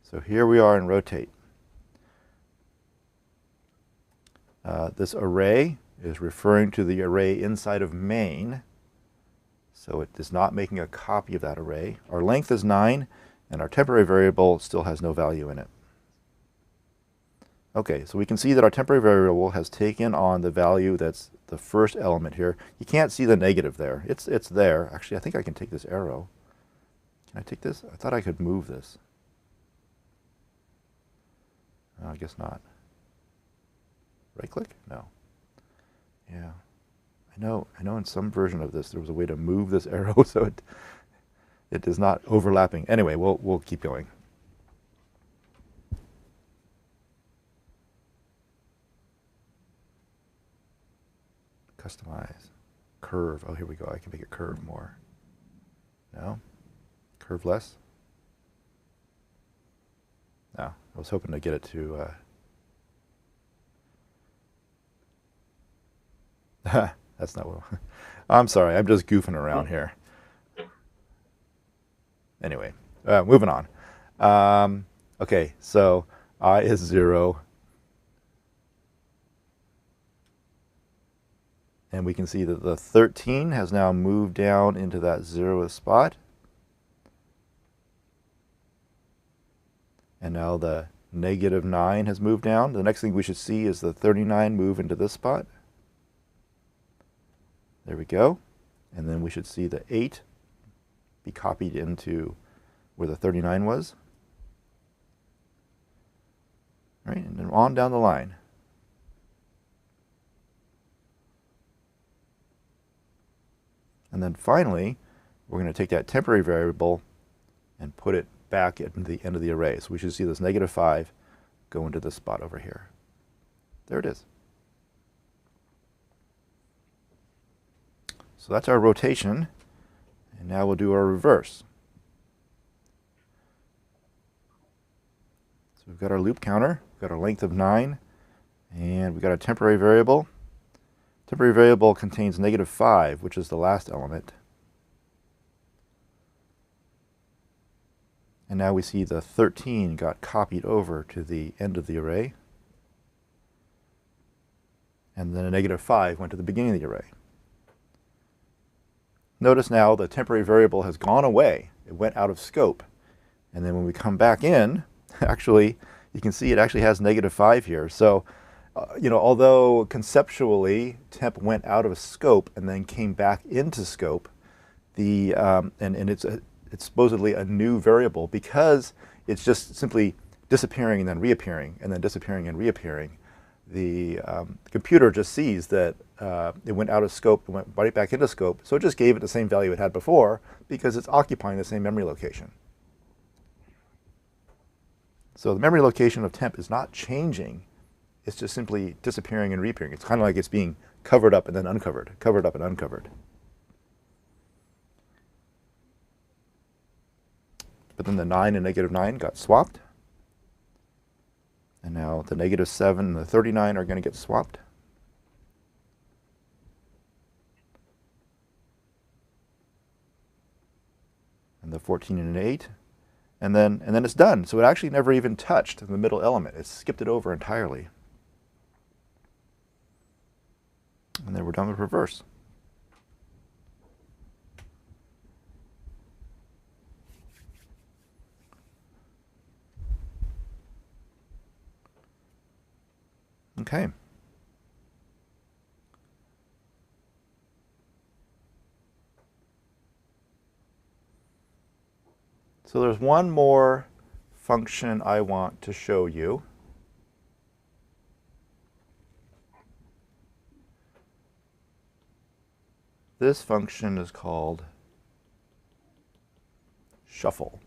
So here we are in rotate. This array is referring to the array inside of main. So it is not making a copy of that array. Our length is 9, and our temporary variable still has no value in it. Okay, so we can see that our temporary variable has taken on the value that's the first element here. You can't see the negative there. It's there. Actually, I think I can take this arrow. Can I take this? I thought I could move this. Oh, I guess not. Right click? No. Yeah. I know in some version of this there was a way to move this arrow so it is not overlapping. Anyway, we'll keep going. Customize. Curve. Oh, here we go. I can make it curve more. No? Curve less? No. I was hoping to get it to... That's not what... I'm sorry. I'm just goofing around here. Anyway, moving on. Okay, so I is 0. And we can see that the 13 has now moved down into that 0th spot. And now the -9 has moved down. The next thing we should see is the 39 move into this spot. There we go. And then we should see the 8 be copied into where the 39 was. Right, and then on down the line. And then finally, we're going to take that temporary variable and put it back at the end of the array. So we should see this -5 go into this spot over here. There it is. So that's our rotation. And now we'll do our reverse. So we've got our loop counter, we've got our length of 9, and we've got a temporary variable. Temporary variable contains -5, which is the last element. And now we see the 13 got copied over to the end of the array. And then a -5 went to the beginning of the array. Notice now the temporary variable has gone away. It went out of scope. And then when we come back in, actually, you can see it actually has -5 here. So, although conceptually temp went out of scope and then came back into scope, and it's supposedly a new variable because it's just simply disappearing and then reappearing and then disappearing and reappearing. The computer just sees that it went out of scope and went right back into scope, so it just gave it the same value it had before because it's occupying the same memory location. So the memory location of temp is not changing, it's just simply disappearing and reappearing. It's kind of like it's being covered up and then uncovered, covered up and uncovered. But then the 9 and -9 got swapped. And now the -7 and the 39 are going to get swapped. And the 14 and an 8. And then it's done. So it actually never even touched the middle element. It skipped it over entirely. And then we're done with reverse. Okay. So there's one more function I want to show you. This function is called shuffle.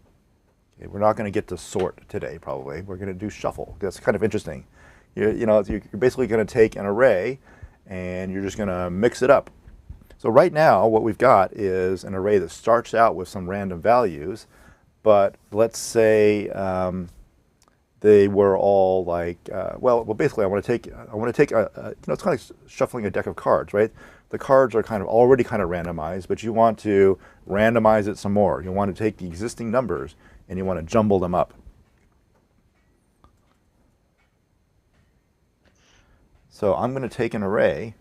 Okay, we're not going to get to sort today, probably. We're going to do shuffle. That's kind of interesting. You're basically going to take an array and you're just going to mix it up. So right now, what we've got is an array that starts out with some random values, but let's say they were all like, basically I want to take it's kind of like shuffling a deck of cards, right? The cards are already randomized, but you want to randomize it some more. You want to take the existing numbers and you want to jumble them up. So I'm going to take an array,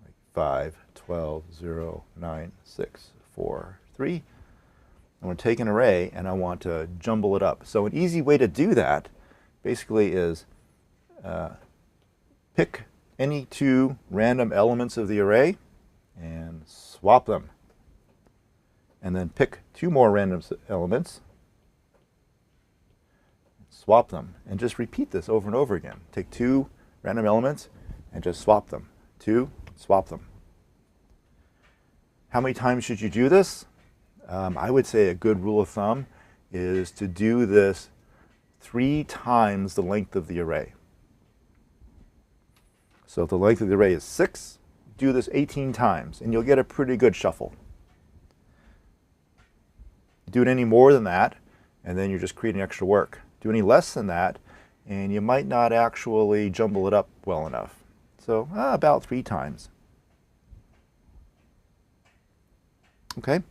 like 5, 12, 0, 9, 6, 4, 3. I'm going to take an array and I want to jumble it up. So an easy way to do that basically is pick any 2 random elements of the array and swap them. And then pick 2 more random elements, swap them, and just repeat this over and over again. Take 2 random elements and just swap them. 2, swap them. How many times should you do this? I would say a good rule of thumb is to do this 3 times the length of the array. So if the length of the array is 6, do this 18 times and you'll get a pretty good shuffle. Do it any more than that and then you're just creating extra work. Do any less than that and you might not actually jumble it up well enough. So about 3 times. Okay,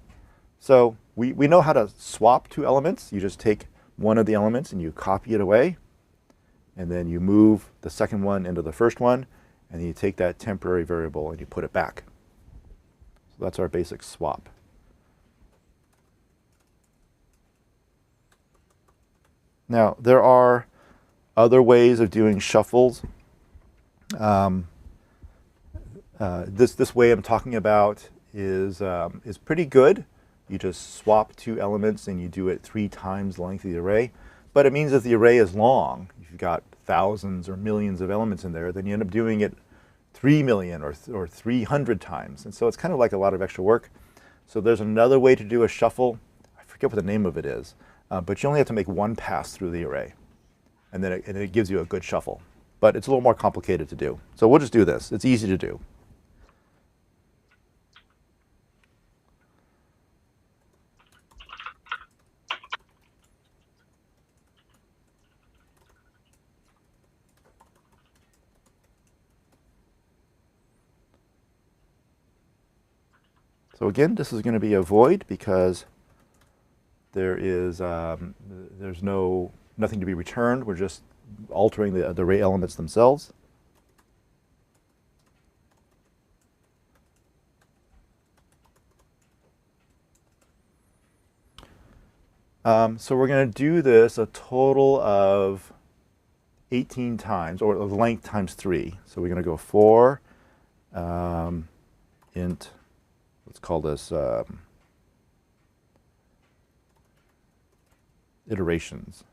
so we know how to swap 2 elements. You just take one of the elements and you copy it away, and then you move the second one into the first one, and then you take that temporary variable and you put it back. So that's our basic swap. Now, there are other ways of doing shuffles. This way I'm talking about is pretty good. You just swap 2 elements and you do it 3 times the length of the array. But it means that the array is long. If you've got thousands or millions of elements in there, then you end up doing it 3 million or 300 times. And so it's kind of like a lot of extra work. So there's another way to do a shuffle. I forget what the name of it is. But you only have to make 1 pass through the array. And then it gives you a good shuffle. But it's a little more complicated to do. So we'll just do this. It's easy to do. So again, this is going to be a void because there is there's nothing to be returned. We're just altering the array elements themselves. So we're going to do this a total of 18 times, or the length times 3. So we're going to go for int, let's call this iterations.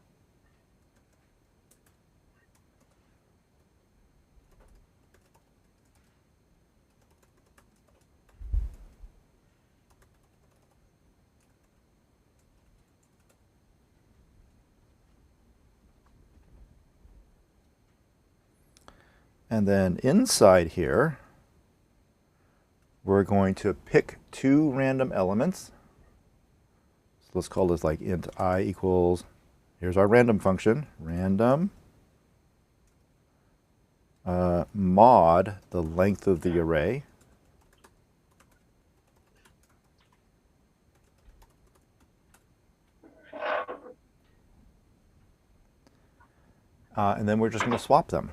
And then inside here, we're going to pick 2 random elements. So let's call this like int I equals, here's our random function, random mod the length of the array. And then we're just going to swap them.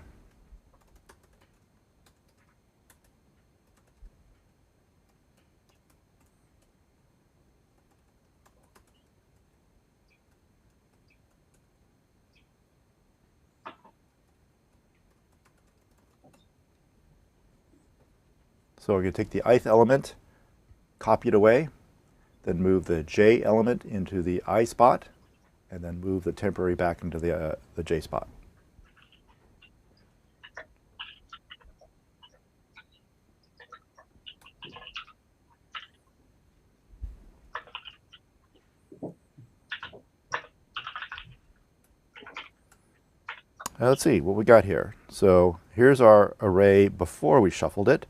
So we're going to take the ith element, copy it away, then move the j element into the I spot, and then move the temporary back into the j spot. Now let's see what we got here. So here's our array before we shuffled it.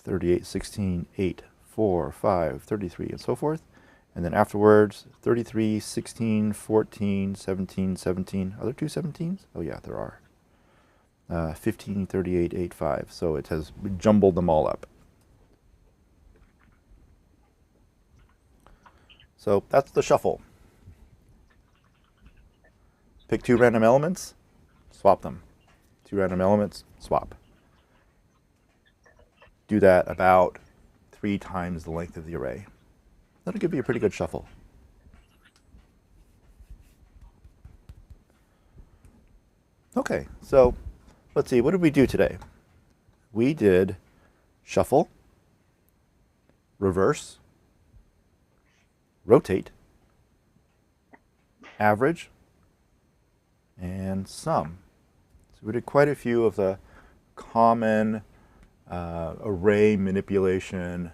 38, 16, 8, 4, 5, 33, and so forth. And then afterwards, 33, 16, 14, 17, 17. Are there 2 17s? Oh yeah, there are. 15, 38, 8, 5. So it has jumbled them all up. So that's the shuffle. Pick 2 random elements, swap them. 2 random elements, swap. Do that about 3 times the length of the array. That'll give you a pretty good shuffle. Okay, so let's see, what did we do today? We did shuffle, reverse, rotate, average, and sum. So we did quite a few of the common array manipulation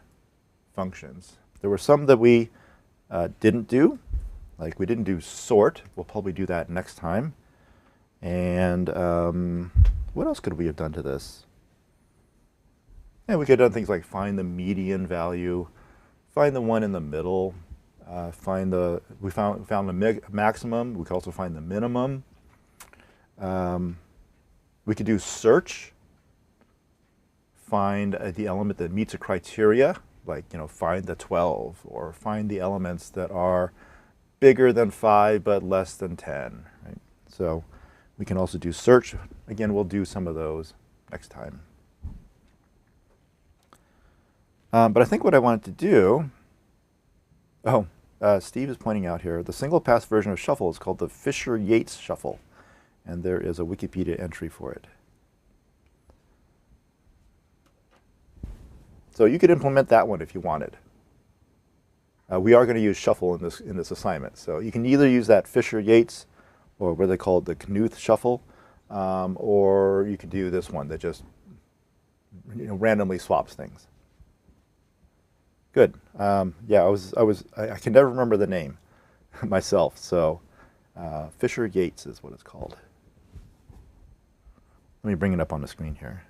functions. There were some that we didn't do, like we didn't do sort. We'll probably do that next time. And what else could we have done to this? Yeah, we could have done things like find the median value, find the one in the middle, we found the maximum. We could also find the minimum. We could do search, find the element that meets a criteria, like find the 12, or find the elements that are bigger than 5 but less than 10. Right? So we can also do search. Again, we'll do some of those next time. But I think what I wanted to do, Steve is pointing out here, the single pass version of Shuffle is called the Fisher-Yates Shuffle, and there is a Wikipedia entry for it. So you could implement that one if you wanted. We are going to use Shuffle in this assignment, so you can either use that Fisher-Yates, or what they call the Knuth Shuffle, or you could do this one that just randomly swaps things. Good. Yeah, I can never remember the name myself. So Fisher-Yates is what it's called. Let me bring it up on the screen here.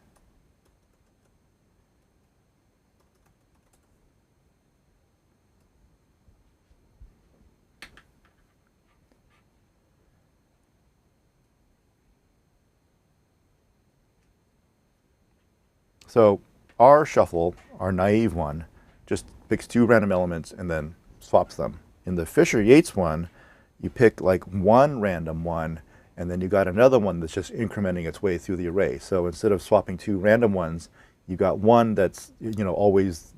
So our shuffle, our naive one, just picks 2 random elements and then swaps them. In the Fisher-Yates one, you pick like 1 random one, and then you got another one that's just incrementing its way through the array. So instead of swapping 2 random ones, you got one that's, you know, always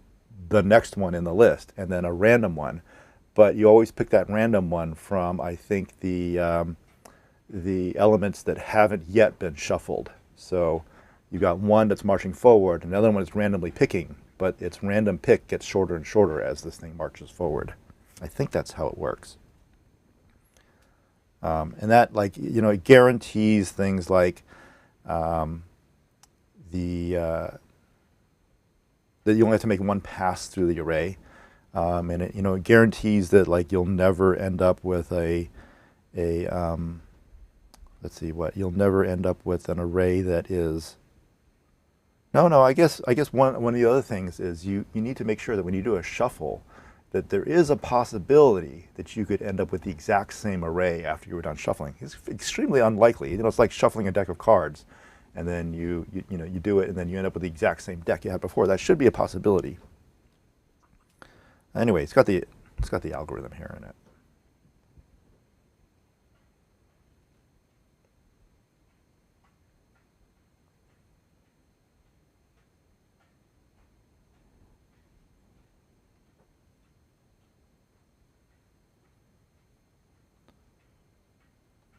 the next one in the list, and then a random one. But you always pick that random one from, I think, the elements that haven't yet been shuffled. So you've got one that's marching forward, another one is randomly picking, but its random pick gets shorter and shorter as this thing marches forward. I think that's how it works. And that, like, you know, it guarantees things like that you only have to make one pass through the array, and it, you know, it guarantees that, like, you'll never end up with let's see, what you'll never end up with an array that is. No, I guess one of the other things is you need to make sure that when you do a shuffle, that there is a possibility that you could end up with the exact same array after you were done shuffling. It's extremely unlikely. You know, it's like shuffling a deck of cards, and then you do it, and then you end up with the exact same deck you had before. That should be a possibility. Anyway, it's got the algorithm here in it.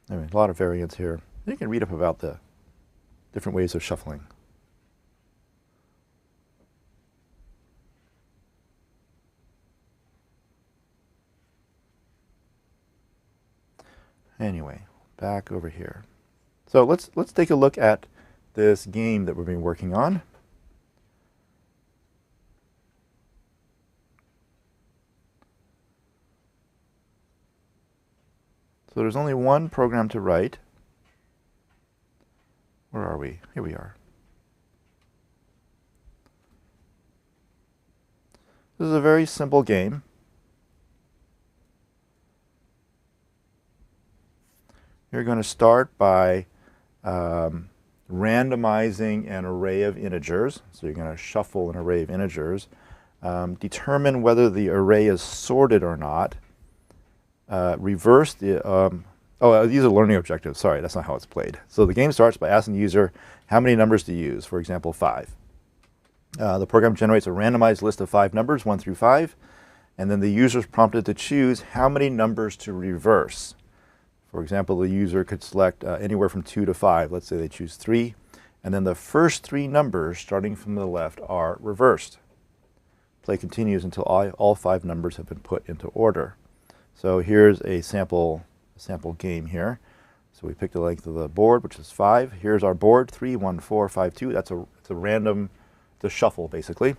Anyway, a lot of variants here. You can read up about the different ways of shuffling. Anyway, back over here. So let's take a look at this game that we've been working on. So there's only one program to write. Where are we? Here we are. This is a very simple game. You're going to start by randomizing an array of integers. So you're going to shuffle an array of integers. Determine whether the array is sorted or not. Reverse the, these are learning objectives. Sorry, that's not how it's played. So the game starts by asking the user how many numbers to use, for example, 5. The program generates a randomized list of 5 numbers, 1 through 5, and then the user is prompted to choose how many numbers to reverse. For example, the user could select anywhere from 2 to 5. Let's say they choose 3, and then the first 3 numbers, starting from the left, are reversed. Play continues until all 5 numbers have been put into order. So here's a sample game here. So we picked the length of the board, which is 5. Here's our board, 3, 1, 4, 5, 2. It's a random, it's a shuffle basically.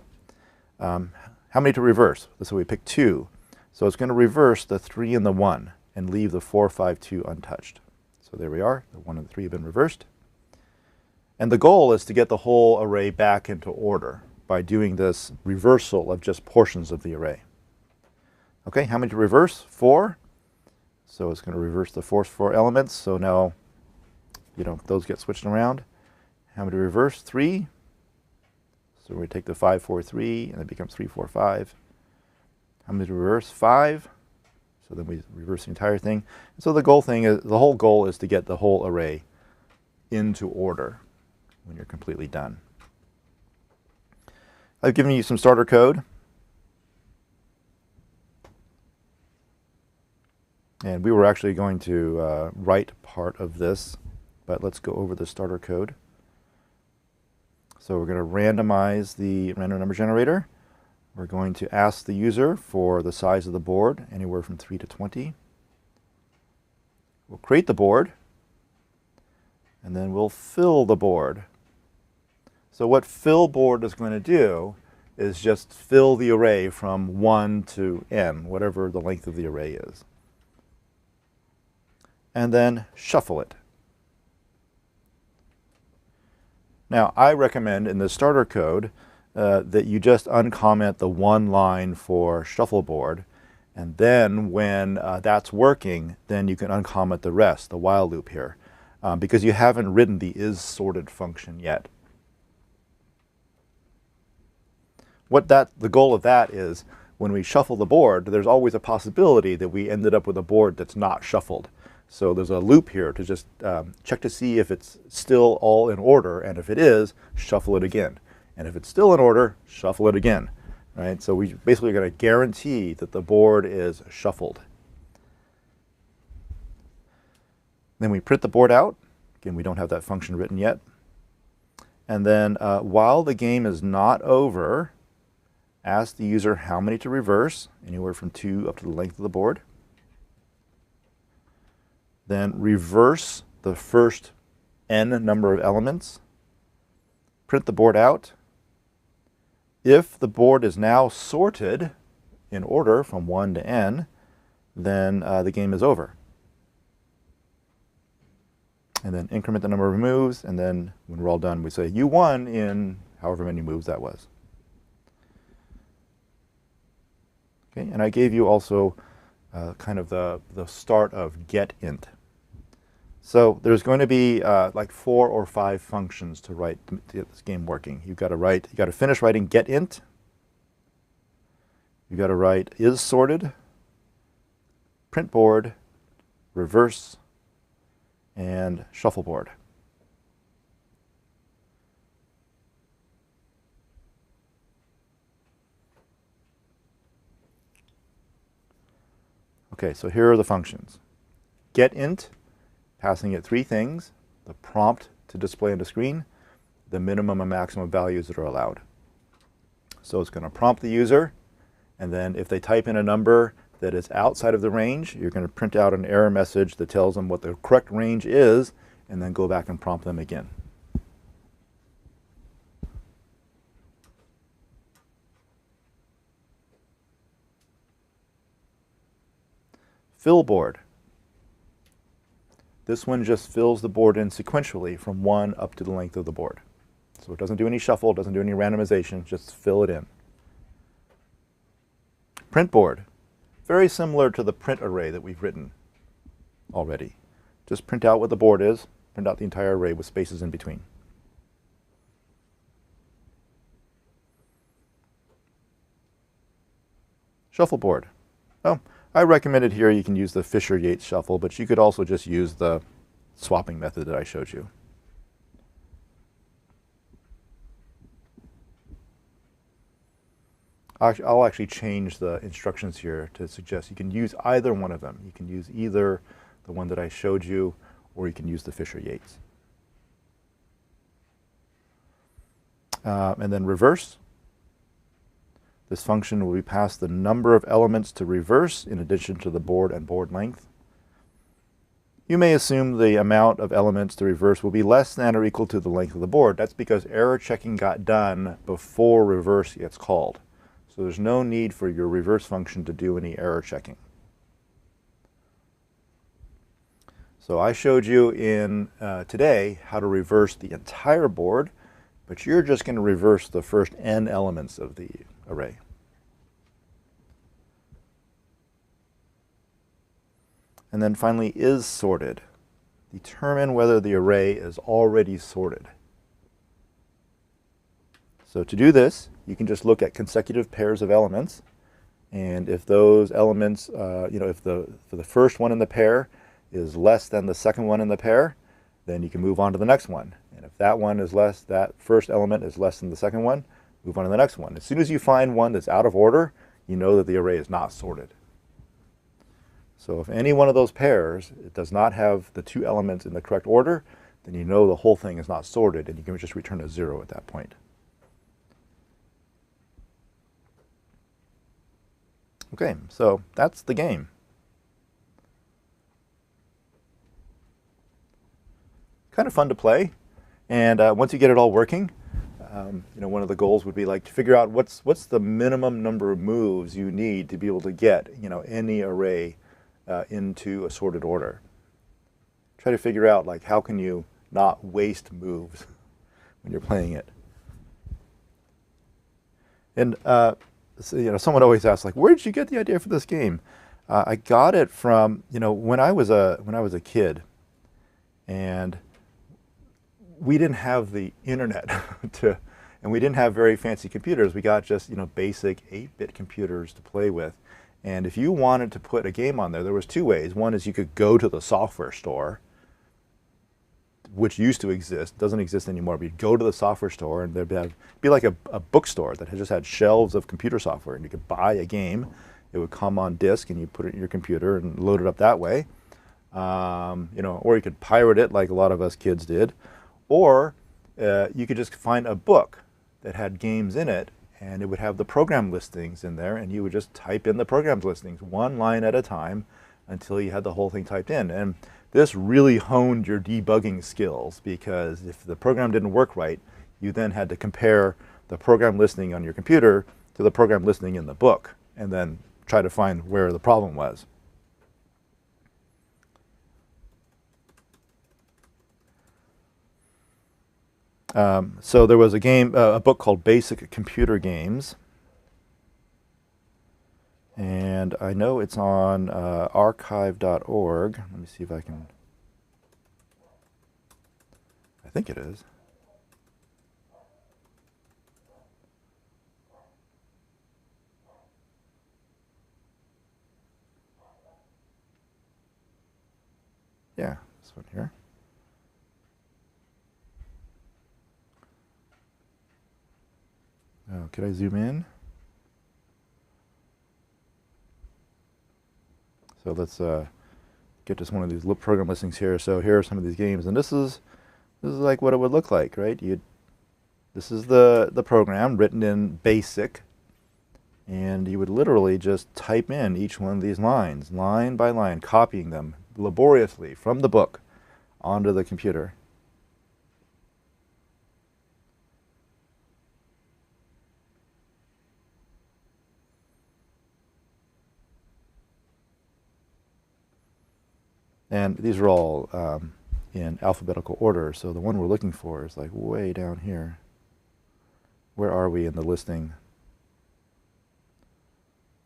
How many to reverse? So we picked 2. So it's going to reverse the 3 and the 1 and leave the 4, 5, 2 untouched. So there we are. The 1 and the 3 have been reversed. And the goal is to get the whole array back into order by doing this reversal of just portions of the array. Okay, how many to reverse? 4. So it's going to reverse the first 4 elements. So now, you know, those get switched around. How many to reverse? 3. So we take the 5, 4, 3, and it becomes 3, 4, 5. How many to reverse? 5. So then we reverse the entire thing. And so the whole goal is to get the whole array into order when you're completely done. I've given you some starter code. And we were actually going to write part of this, but let's go over the starter code. So we're going to randomize the random number generator. We're going to ask the user for the size of the board, anywhere from 3 to 20. We'll create the board, and then we'll fill the board. So what fill board is going to do is just fill the array from 1 to n, whatever the length of the array is. And then shuffle it. Now, I recommend in the starter code that you just uncomment the one line for Shuffleboard, and then when that's working, then you can uncomment the rest, the while loop here, because you haven't written the isSorted function yet. The goal of that is when we shuffle the board, there's always a possibility that we ended up with a board that's not shuffled. So there's a loop here to just check to see if it's still all in order, and if it is, shuffle it again. And if it's still in order, shuffle it again. Right? So we basically are going to guarantee that the board is shuffled. Then we print the board out. Again, we don't have that function written yet. And then while the game is not over, ask the user how many to reverse, anywhere from 2 up to the length of the board. Then reverse the first n number of elements. Print the board out. If the board is now sorted in order from 1 to n, then the game is over. And then increment the number of moves, and then when we're all done, we say you won in however many moves that was. Okay, and I gave you also kind of the start of getInt. So there's going to be like 4 or 5 functions to write to get this game working. You got to finish writing getInt. You got to write isSorted, printBoard, reverse, and Shuffleboard. Okay, so here are the functions. GetInt, passing it 3 things: the prompt to display on the screen, the minimum and maximum values that are allowed. So it's going to prompt the user, and then if they type in a number that is outside of the range, you're going to print out an error message that tells them what the correct range is, and then go back and prompt them again. Fill board. This one just fills the board in sequentially from 1 up to the length of the board. So it doesn't do any shuffle, doesn't do any randomization, just fill it in. Print board. Very similar to the print array that we've written already. Just print out what the board is, print out the entire array with spaces in between. Shuffleboard. Oh, I recommended here you can use the Fisher-Yates shuffle, but you could also just use the swapping method that I showed you. I'll actually change the instructions here to suggest you can use either one of them. You can use either the one that I showed you, or you can use the Fisher-Yates. And then reverse. This function will be passed the number of elements to reverse in addition to the board and board length. You may assume the amount of elements to reverse will be less than or equal to the length of the board. That's because error checking got done before reverse gets called. So there's no need for your reverse function to do any error checking. So I showed you in today how to reverse the entire board, but you're just going to reverse the first n elements of the array. And then finally, isSorted. Determine whether the array is already sorted. So to do this, you can just look at consecutive pairs of elements, and if those elements, if for the first one in the pair is less than the second one in the pair, then you can move on to the next one. And if that one is less, that first element is less than the second one, move on to the next one. As soon as you find one that's out of order, you know that the array is not sorted. So if any one of those pairs it does not have the 2 elements in the correct order, then you know the whole thing is not sorted, and you can just return a 0 at that point. Okay, so that's the game. Kind of fun to play, and once you get it all working, one of the goals would be like to figure out what's the minimum number of moves you need to be able to get any array into a sorted order. Try to figure out like how can you not waste moves when you're playing it. And someone always asks like, where did you get the idea for this game? I got it from when I was a kid, and we didn't have the internet And we didn't have very fancy computers. We got just, basic 8-bit computers to play with. And if you wanted to put a game on there was two ways. One is you could go to the software store, which used to exist, doesn't exist anymore, but you'd go to the software store and there'd be like a bookstore that just had shelves of computer software, and you could buy a game. It would come on disk and you put it in your computer and load it up that way. Or you could pirate it like a lot of us kids did. Or you could just find a book that had games in it, and it would have the program listings in there, and you would just type in the program listings one line at a time until you had the whole thing typed in. And this really honed your debugging skills, because if the program didn't work right, you then had to compare the program listing on your computer to the program listing in the book, and then try to find where the problem was. So there was a book called Basic Computer Games, and I know it's on archive.org. Let me see if I can. I think it is. Yeah, this one here. Oh, could I zoom in? So let's get to one of these program listings here. So here are some of these games, and this is like what it would look like, right? This is the program written in BASIC, and you would literally just type in each one of these lines, line by line, copying them laboriously from the book onto the computer. And these are all in alphabetical order, so the one we're looking for is like way down here. Where are we in the listing?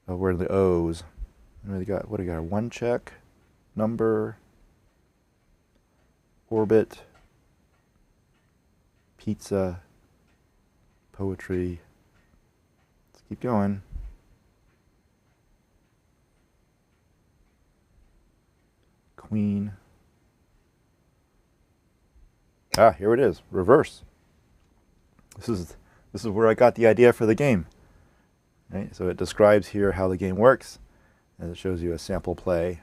Oh, we're in the O's. What do we got? One check, number, orbit, pizza, poetry. Let's keep going. Queen. Ah, here it is. Reverse. This is where I got the idea for the game. Right? So it describes here how the game works, and it shows you a sample play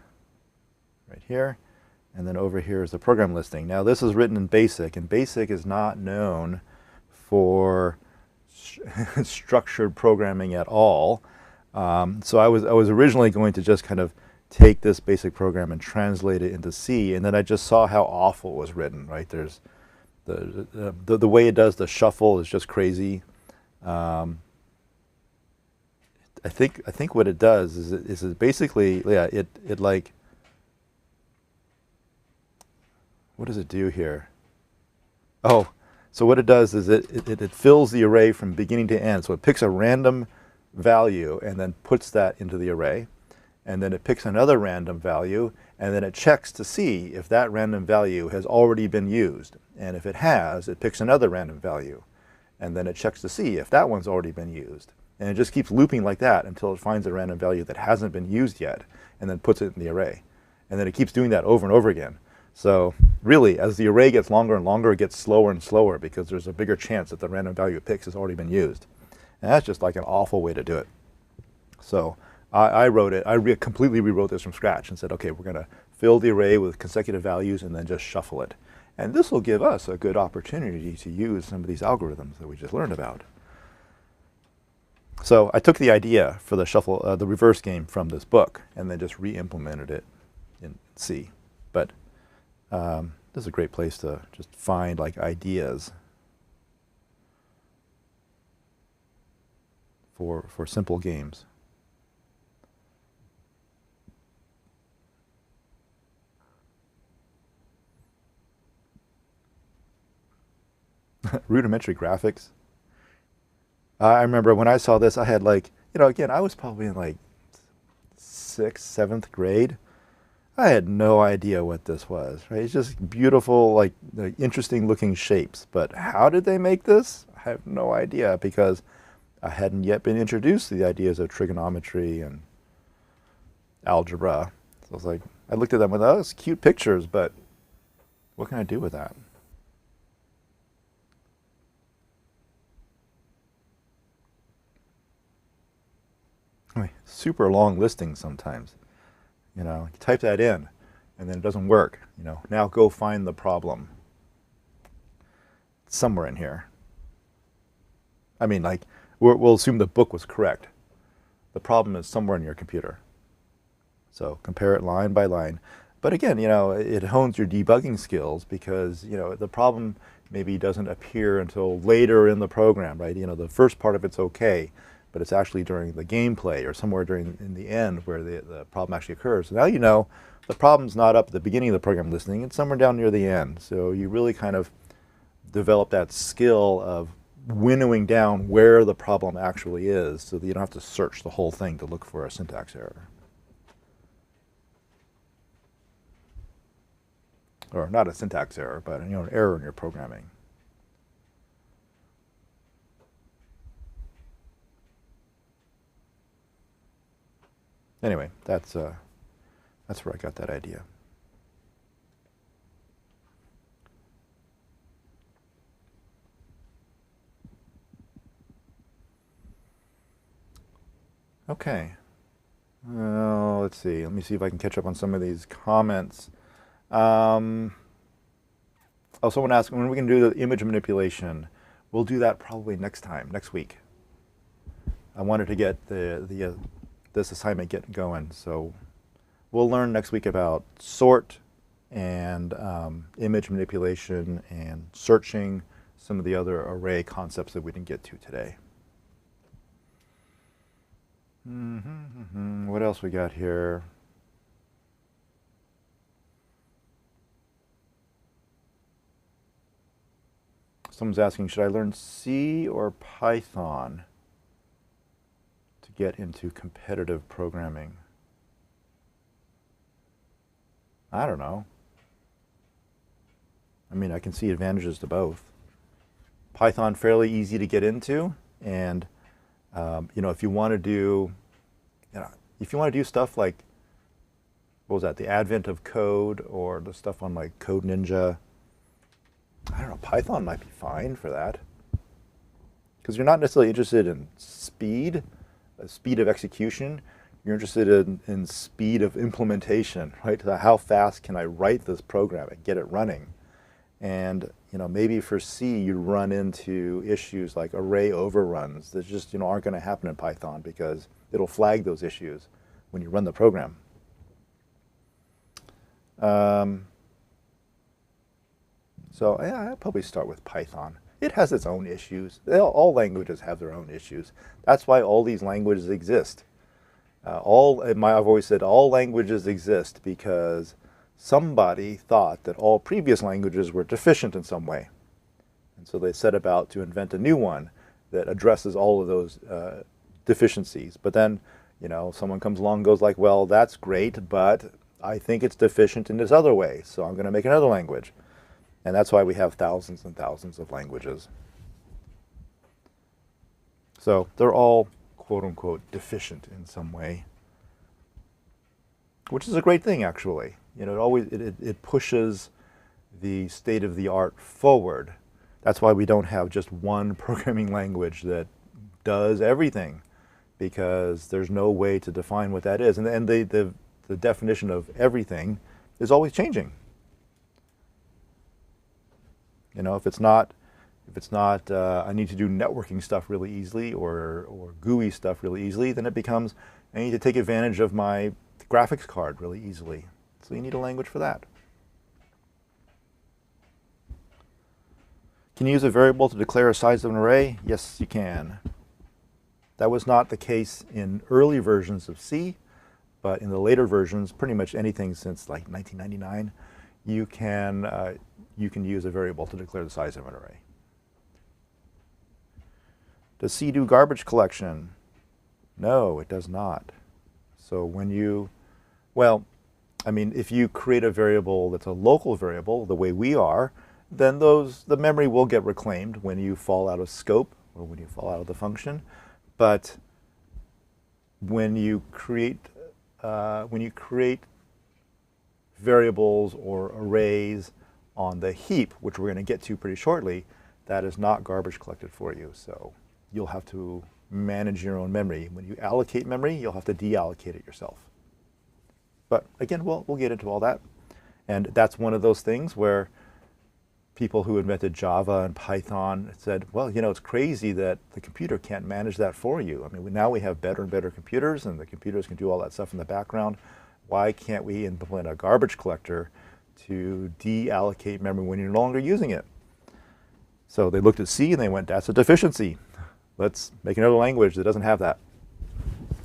right here, and then over here is the program listing. Now this is written in BASIC, and BASIC is not known for structured programming at all. So I was originally going to just kind of take this basic program and translate it into C, and then I just saw how awful it was written. Right? There's the way it does the shuffle is just crazy. I think what it does is it basically, yeah, it like, what does it do here? Oh, so what it does is it fills the array from beginning to end. So it picks a random value and then puts that into the array. And then it picks another random value, and then it checks to see if that random value has already been used. And if it has, it picks another random value. And then it checks to see if that one's already been used. And it just keeps looping like that until it finds a random value that hasn't been used yet, and then puts it in the array. And then it keeps doing that over and over again. So really, as the array gets longer and longer, it gets slower and slower, because there's a bigger chance that the random value it picks has already been used. And that's just like an awful way to do it. So I wrote it. I completely rewrote this from scratch and said, okay, we're going to fill the array with consecutive values and then just shuffle it. And this will give us a good opportunity to use some of these algorithms that we just learned about. So I took the idea for the reverse game from this book and then just re-implemented it in C. But this is a great place to just find like ideas for simple games. Rudimentary Graphics. I remember when I saw this, I had like, again, I was probably in like 6th, 7th grade. I had no idea what this was, right? It's just beautiful, like interesting looking shapes. But how did they make this? I have no idea, because I hadn't yet been introduced to the ideas of trigonometry and algebra. So I was like, I looked at them with, oh, it's cute pictures, but what can I do with that? I mean, super long listings sometimes. You know, you type that in, and then it doesn't work. You know, now go find the problem. It's somewhere in here. I mean, like, we'll assume the book was correct. The problem is somewhere in your computer. So compare it line by line. But again, you know, it hones your debugging skills, because, you know, the problem maybe doesn't appear until later in the program, right? You know, the first part of it's okay, but it's actually during the gameplay or somewhere in the end where the problem actually occurs. So now you know the problem's not up at the beginning of the program listening, it's somewhere down near the end. So you really kind of develop that skill of winnowing down where the problem actually is, so that you don't have to search the whole thing to look for a syntax error. Or not a syntax error, but, you know, an error in your programming. Anyway, that's where I got that idea. Okay. Let's see. Let me see if I can catch up on some of these comments. Oh, someone asked when we can do the image manipulation. We'll do that probably next week. I wanted to get this assignment getting going, so we'll learn next week about sort and image manipulation and searching, some of the other array concepts that we didn't get to today. What else we got here? Someone's asking, should I learn C or Python to get into competitive programming? I don't know. I mean, I can see advantages to both. Python fairly easy to get into, and you know, if you want to do, stuff like, what was that, the advent of code, or the stuff on like Code Ninja, I don't know, Python might be fine for that. Because you're not necessarily interested in speed of execution. You're interested in speed of implementation, right? How fast can I write this program and get it running? And, you know, maybe for C, you run into issues like array overruns that just, you know, aren't going to happen in Python, because it'll flag those issues when you run the program. So yeah, I'll probably start with Python. It has its own issues. All languages have their own issues. That's why all these languages exist. I've always said all languages exist because somebody thought that all previous languages were deficient in some way. And so they set about to invent a new one that addresses all of those deficiencies. But then, you know, someone comes along and goes like, well, that's great, but I think it's deficient in this other way, so I'm going to make another language. And that's why we have thousands and thousands of languages. So they're all, quote unquote, deficient in some way, which is a great thing, actually. You know, it pushes the state of the art forward. That's why we don't have just one programming language that does everything, because there's no way to define what that is. And the definition of everything is always changing. You know, if it's not I need to do networking stuff really easily, or GUI stuff really easily, then it becomes I need to take advantage of my graphics card really easily. So you need a language for that. Can you use a variable to declare a size of an array? Yes, you can. That was not the case in early versions of C, but in the later versions, pretty much anything since like 1999, you can use a variable to declare the size of an array. Does C do garbage collection? No, it does not. So well, I mean, if you create a variable that's a local variable, the way we are, then the memory will get reclaimed when you fall out of scope or when you fall out of the function. But when you create variables or arrays on the heap, which we're going to get to pretty shortly, that is not garbage collected for you. So you'll have to manage your own memory. When you allocate memory, you'll have to deallocate it yourself. But again, we'll get into all that. And that's one of those things where people who invented Java and Python said, well, you know, it's crazy that the computer can't manage that for you. I mean, now we have better and better computers, and the computers can do all that stuff in the background. Why can't we implement a garbage collector to deallocate memory when you're no longer using it? So they looked at C and they went, that's a deficiency. Let's make another language that doesn't have that.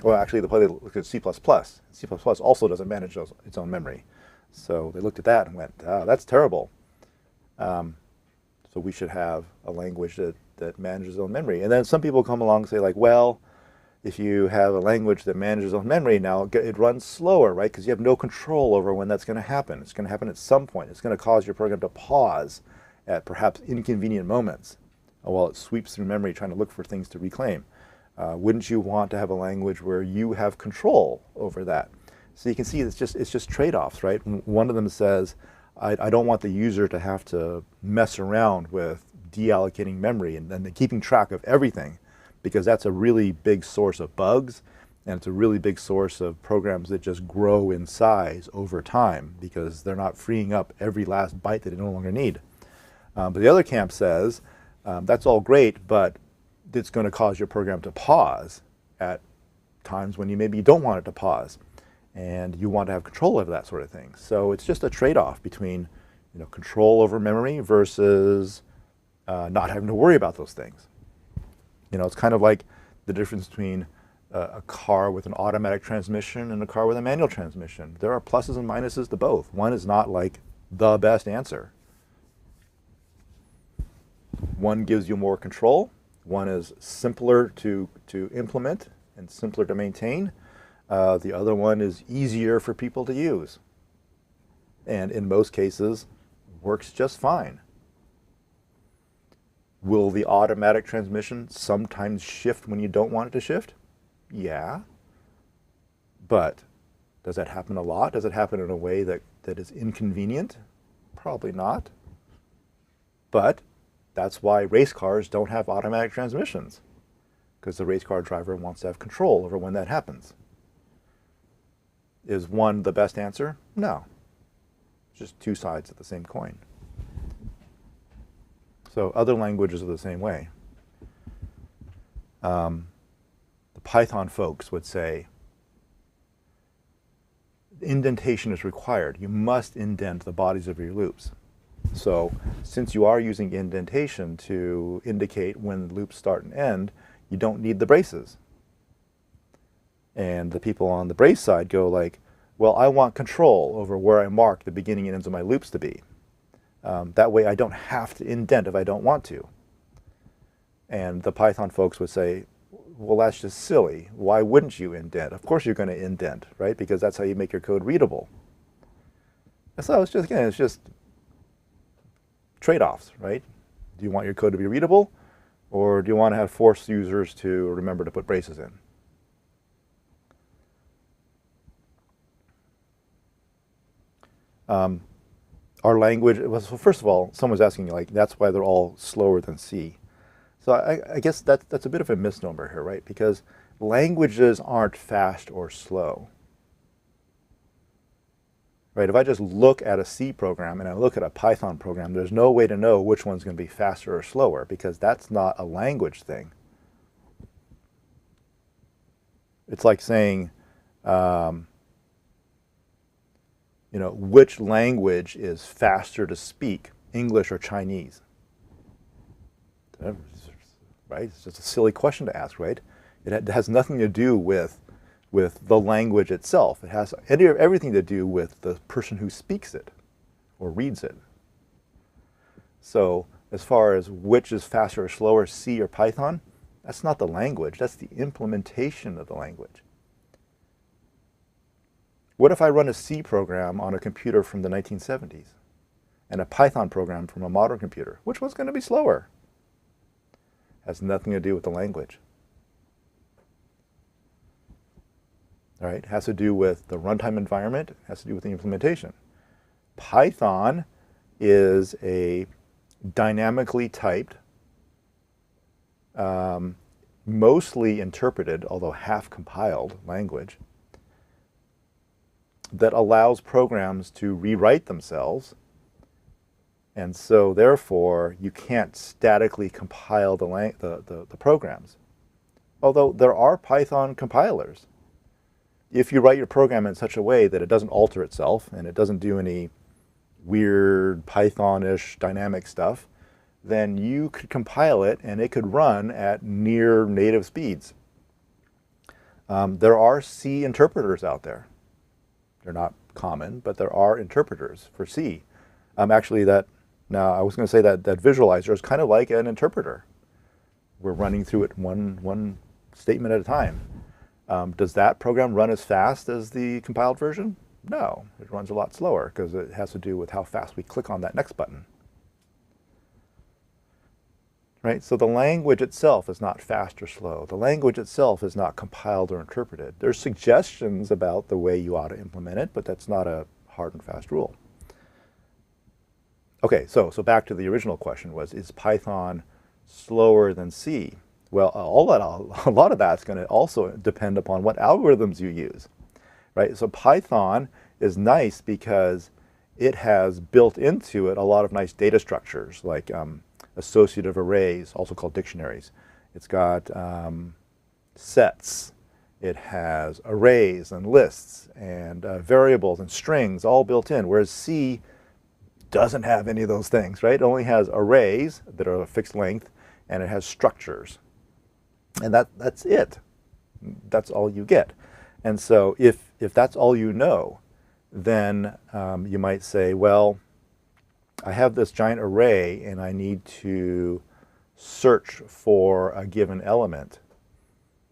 Well, actually, they looked at C++. C++ also doesn't manage its own memory. So they looked at that and went, oh, that's terrible. So we should have a language that manages its own memory. And then some people come along and say, like, well, if you have a language that manages its own memory, now it runs slower, right? Because you have no control over when that's going to happen. It's going to happen at some point. It's going to cause your program to pause at perhaps inconvenient moments while it sweeps through memory trying to look for things to reclaim. Wouldn't you want to have a language where you have control over that? So you can see it's just trade-offs, right? One of them says, I don't want the user to have to mess around with deallocating memory and then keeping track of everything, because that's a really big source of bugs, and it's a really big source of programs that just grow in size over time because they're not freeing up every last byte that they no longer need. But the other camp says, that's all great, but it's going to cause your program to pause at times when you maybe don't want it to pause, and you want to have control over that sort of thing. So it's just a trade-off between, you know, control over memory versus not having to worry about those things. You know, it's kind of like the difference between a car with an automatic transmission and a car with a manual transmission. There are pluses and minuses to both. One is not like the best answer. One gives you more control. One is simpler to implement and simpler to maintain. The other one is easier for people to use, and in most cases works just fine. Will the automatic transmission sometimes shift when you don't want it to shift? Yeah. But does that happen a lot? Does it happen in a way that is inconvenient? Probably not. But that's why race cars don't have automatic transmissions, because the race car driver wants to have control over when that happens. Is one the best answer? No. It's just two sides of the same coin. So other languages are the same way. The Python folks would say indentation is required. You must indent the bodies of your loops. So since you are using indentation to indicate when the loops start and end, you don't need the braces. And the people on the brace side go like, well, I want control over where I mark the beginning and ends of my loops to be. That way I don't have to indent if I don't want to. And the Python folks would say, well, that's just silly. Why wouldn't you indent? Of course you're going to indent, right? Because that's how you make your code readable. And so it's just, again, it's just trade-offs, right? Do you want your code to be readable, or do you want to have forced users to remember to put braces in? Our language, well, so first of all, someone's asking, like, that's why they're all slower than C. So I guess that's a bit of a misnomer here, right? Because languages aren't fast or slow. Right? If I just look at a C program and I look at a Python program, there's no way to know which one's going to be faster or slower, because that's not a language thing. It's like saying, you know, which language is faster to speak, English or Chinese? Right? It's just a silly question to ask, right? It has nothing to do with the language itself. It has everything to do with the person who speaks it or reads it. So as far as which is faster or slower, C or Python, that's not the language. That's the implementation of the language. What if I run a C program on a computer from the 1970s? and a Python program from a modern computer, which one's going to be slower? Has nothing to do with the language. All right, it has to do with the runtime environment, it has to do with the implementation. Python is a dynamically typed, mostly interpreted, although half compiled language that allows programs to rewrite themselves. And so therefore, you can't statically compile the programs. Although there are Python compilers. If you write your program in such a way that it doesn't alter itself and it doesn't do any weird Python-ish dynamic stuff, then you could compile it and it could run at near native speeds. There are C interpreters out there. They're not common, but there are interpreters for C. Actually, now I was going to say that visualizer is kind of like an interpreter. We're running through it one statement at a time. Does that program run as fast as the compiled version? No, it runs a lot slower because it has to do with how fast we click on that next button. Right? So the language itself is not fast or slow. The language itself is not compiled or interpreted. There's suggestions about the way you ought to implement it, but that's not a hard and fast rule. Okay, so back to the original question was, is Python slower than C? Well, a lot of that's going to also depend upon what algorithms you use, right? So Python is nice because it has built into it a lot of nice data structures, like associative arrays, also called dictionaries. It's got sets. It has arrays and lists and variables and strings all built in, whereas C doesn't have any of those things, right? It only has arrays that are a fixed length, and it has structures. And that's it. That's all you get. And so if that's all you know, then you might say, well, I have this giant array and I need to search for a given element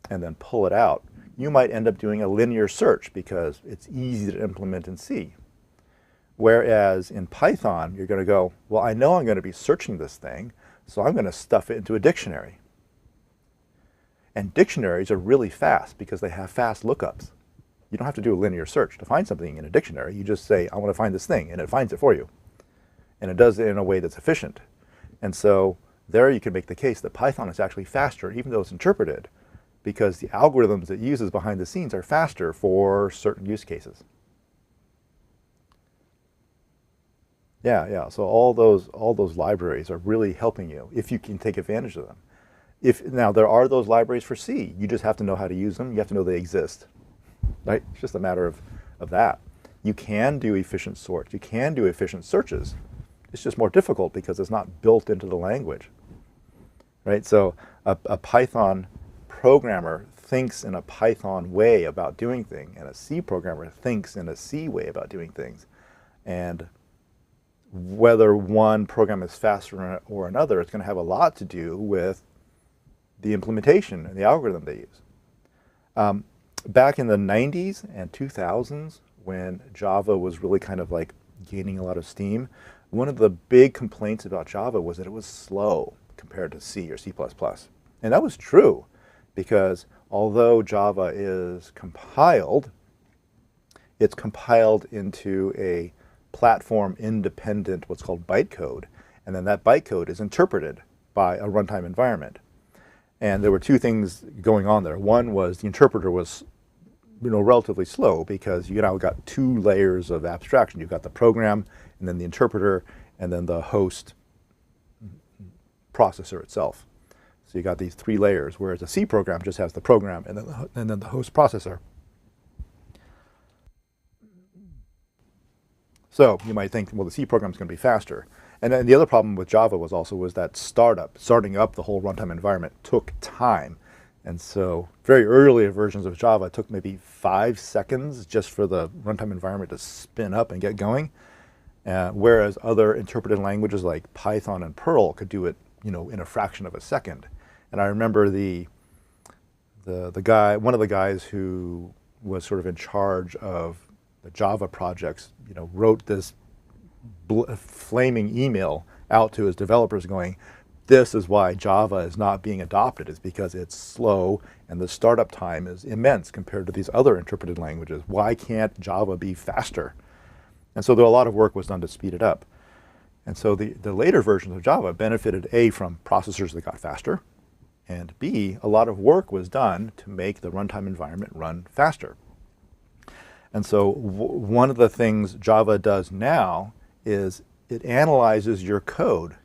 and then pull it out. You might end up doing a linear search because it's easy to implement in C. Whereas in Python, you're going to go, well, I know I'm going to be searching this thing, so I'm going to stuff it into a dictionary. And dictionaries are really fast because they have fast lookups. You don't have to do a linear search to find something in a dictionary. You just say, I want to find this thing, and it finds it for you. And it does it in a way that's efficient. And so there you can make the case that Python is actually faster, even though it's interpreted, because the algorithms it uses behind the scenes are faster for certain use cases. Yeah. So all those libraries are really helping you if you can take advantage of them. Now there are those libraries for C. You just have to know how to use them. You have to know they exist. Right? It's just a matter of that. You can do efficient sorts. You can do efficient searches. It's just more difficult because it's not built into the language. Right? So a Python programmer thinks in a Python way about doing things, and a C programmer thinks in a C way about doing things. And whether one program is faster or another, it's going to have a lot to do with the implementation and the algorithm they use. Back in the 90s and 2000s, when Java was really kind of like gaining a lot of steam, one of the big complaints about Java was that it was slow compared to C or C++. And that was true because although Java is compiled, it's compiled into a platform independent, what's called bytecode, and then that bytecode is interpreted by a runtime environment. And there were two things going on there. One was the interpreter was relatively slow because you now got two layers of abstraction. You've got the program, and then the interpreter, and then the host processor itself. So you got these three layers, whereas a C program just has the program and then the host processor. So you might think, well, the C program is going to be faster. And then the other problem with Java was that starting up the whole runtime environment took time. And so very early versions of Java took maybe 5 seconds just for the runtime environment to spin up and get going. Whereas other interpreted languages like Python and Perl could do it, in a fraction of a second. And I remember one of the guys who was sort of in charge of the Java projects, wrote this flaming email out to his developers going, this is why Java is not being adopted, is because it's slow and the startup time is immense compared to these other interpreted languages. Why can't Java be faster? And so a lot of work was done to speed it up. And so the later versions of Java benefited A, from processors that got faster, and B, a lot of work was done to make the runtime environment run faster. And so one of the things Java does now is it analyzes your code.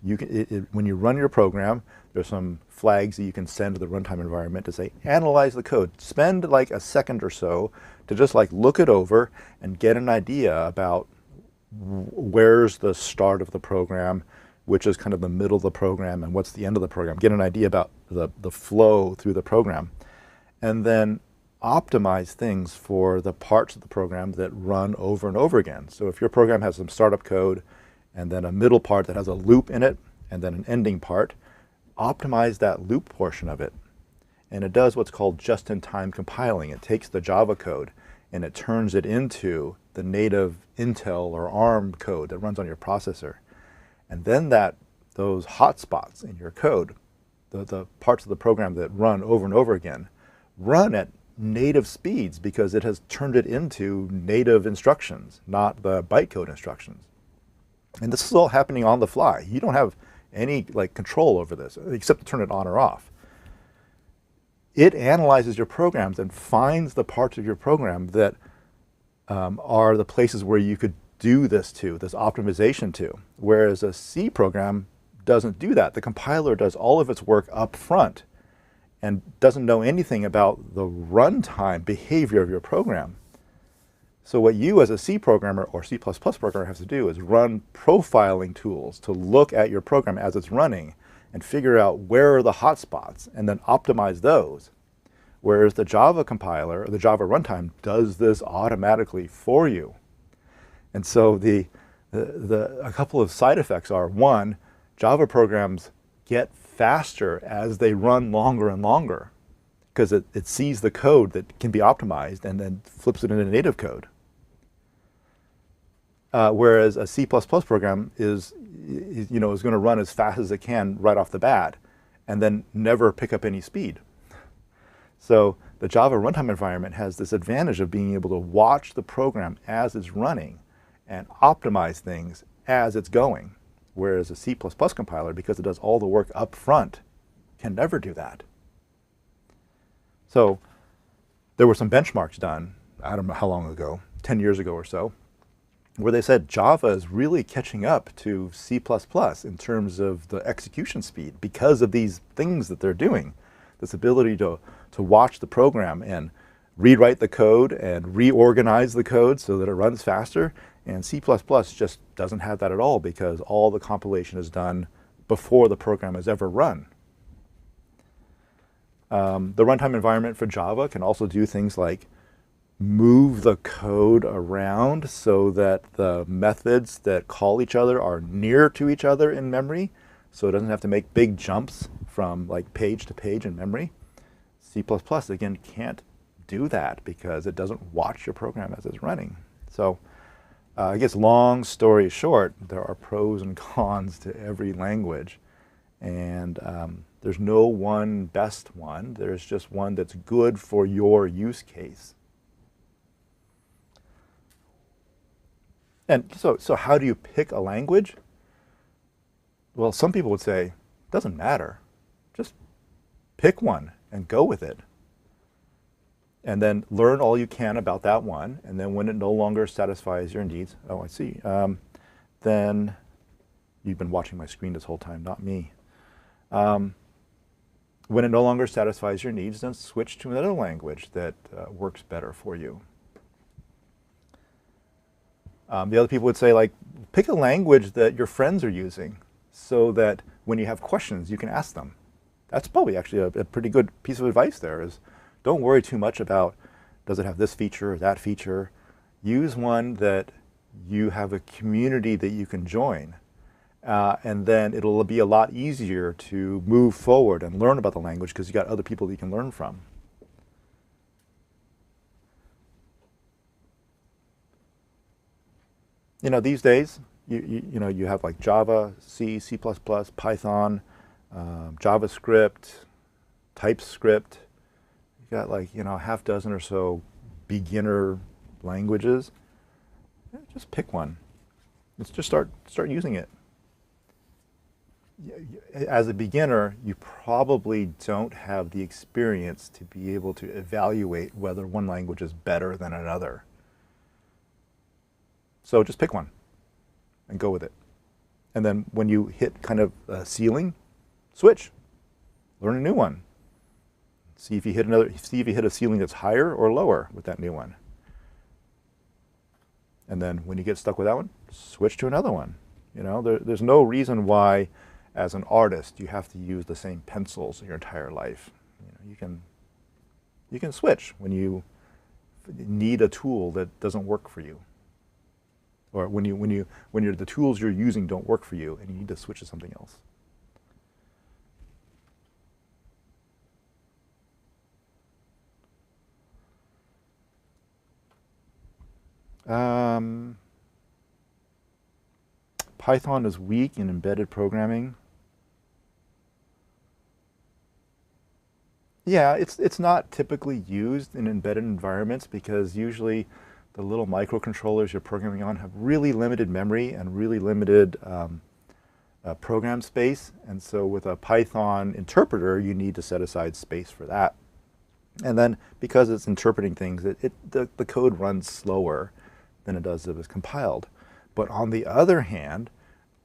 When you run your program, there's some flags that you can send to the runtime environment to say, analyze the code. Spend like a second or so to just like look it over and get an idea about where's the start of the program, which is kind of the middle of the program, and what's the end of the program. Get an idea about the flow through the program. And then optimize things for the parts of the program that run over and over again. So if your program has some startup code and then a middle part that has a loop in it and then an ending part, optimize that loop portion of it. And it does what's called just-in-time compiling. It takes the Java code and it turns it into the native Intel or ARM code that runs on your processor. And then those hotspots in your code, the parts of the program that run over and over again, run at native speeds because it has turned it into native instructions, not the bytecode instructions. And this is all happening on the fly. You don't have any control over this except to turn it on or off. It analyzes your programs and finds the parts of your program that are the places where you could do this optimization to. Whereas a C program doesn't do that. The compiler does all of its work up front and doesn't know anything about the runtime behavior of your program. So what you as a C programmer or C++ programmer have to do is run profiling tools to look at your program as it's running and figure out where are the hotspots and then optimize those. Whereas the Java compiler, or the Java runtime, does this automatically for you. And so a couple of side effects are, one, Java programs get faster as they run longer and longer because it sees the code that can be optimized and then flips it into native code. Whereas a C++ program is going to run as fast as it can right off the bat and then never pick up any speed. So the Java runtime environment has this advantage of being able to watch the program as it's running and optimize things as it's going. Whereas a C++ compiler, because it does all the work up front, can never do that. So there were some benchmarks done, I don't know how long ago, 10 years ago or so, where they said Java is really catching up to C++ in terms of the execution speed because of these things that they're doing. This ability to watch the program and rewrite the code and reorganize the code so that it runs faster. And C++ just doesn't have that at all because all the compilation is done before the program has ever run. The runtime environment for Java can also do things like move the code around so that the methods that call each other are near to each other in memory, so it doesn't have to make big jumps from page to page in memory. C++, again, can't do that because it doesn't watch your program as it's running. So I guess long story short, there are pros and cons to every language. And there's no one best one. There's just one that's good for your use case. And so how do you pick a language? Well, some people would say, it doesn't matter. Just pick one and go with it. And then learn all you can about that one. And then when it no longer satisfies your needs, oh, I see. Then you've been watching my screen this whole time, not me. When it no longer satisfies your needs, then switch to another language that works better for you. The other people would say, pick a language that your friends are using so that when you have questions, you can ask them. That's probably actually a pretty good piece of advice there is don't worry too much about does it have this feature or that feature. Use one that you have a community that you can join. And then it'll be a lot easier to move forward and learn about the language because you've got other people that you can learn from. These days, you know, you have like Java, C, C++, Python, JavaScript, TypeScript. You got like, you know, a half dozen or so beginner languages. Yeah, just pick one. Let's just start using it. As a beginner, you probably don't have the experience to be able to evaluate whether one language is better than another. So just pick one and go with it. And then when you hit kind of a ceiling, switch. Learn a new one. See if you hit a ceiling that's higher or lower with that new one. And then when you get stuck with that one, switch to another one. You know, there's no reason why, as an artist, you have to use the same pencils your entire life. You know, you can switch when you need a tool that doesn't work for you, or when the tools you're using don't work for you and you need to switch to something else. Python is weak in embedded programming. Yeah, it's not typically used in embedded environments because usually the little microcontrollers you're programming on have really limited memory and really limited program space. And so with a Python interpreter, you need to set aside space for that. And then because it's interpreting things, the code runs slower than it does if it's compiled. But on the other hand,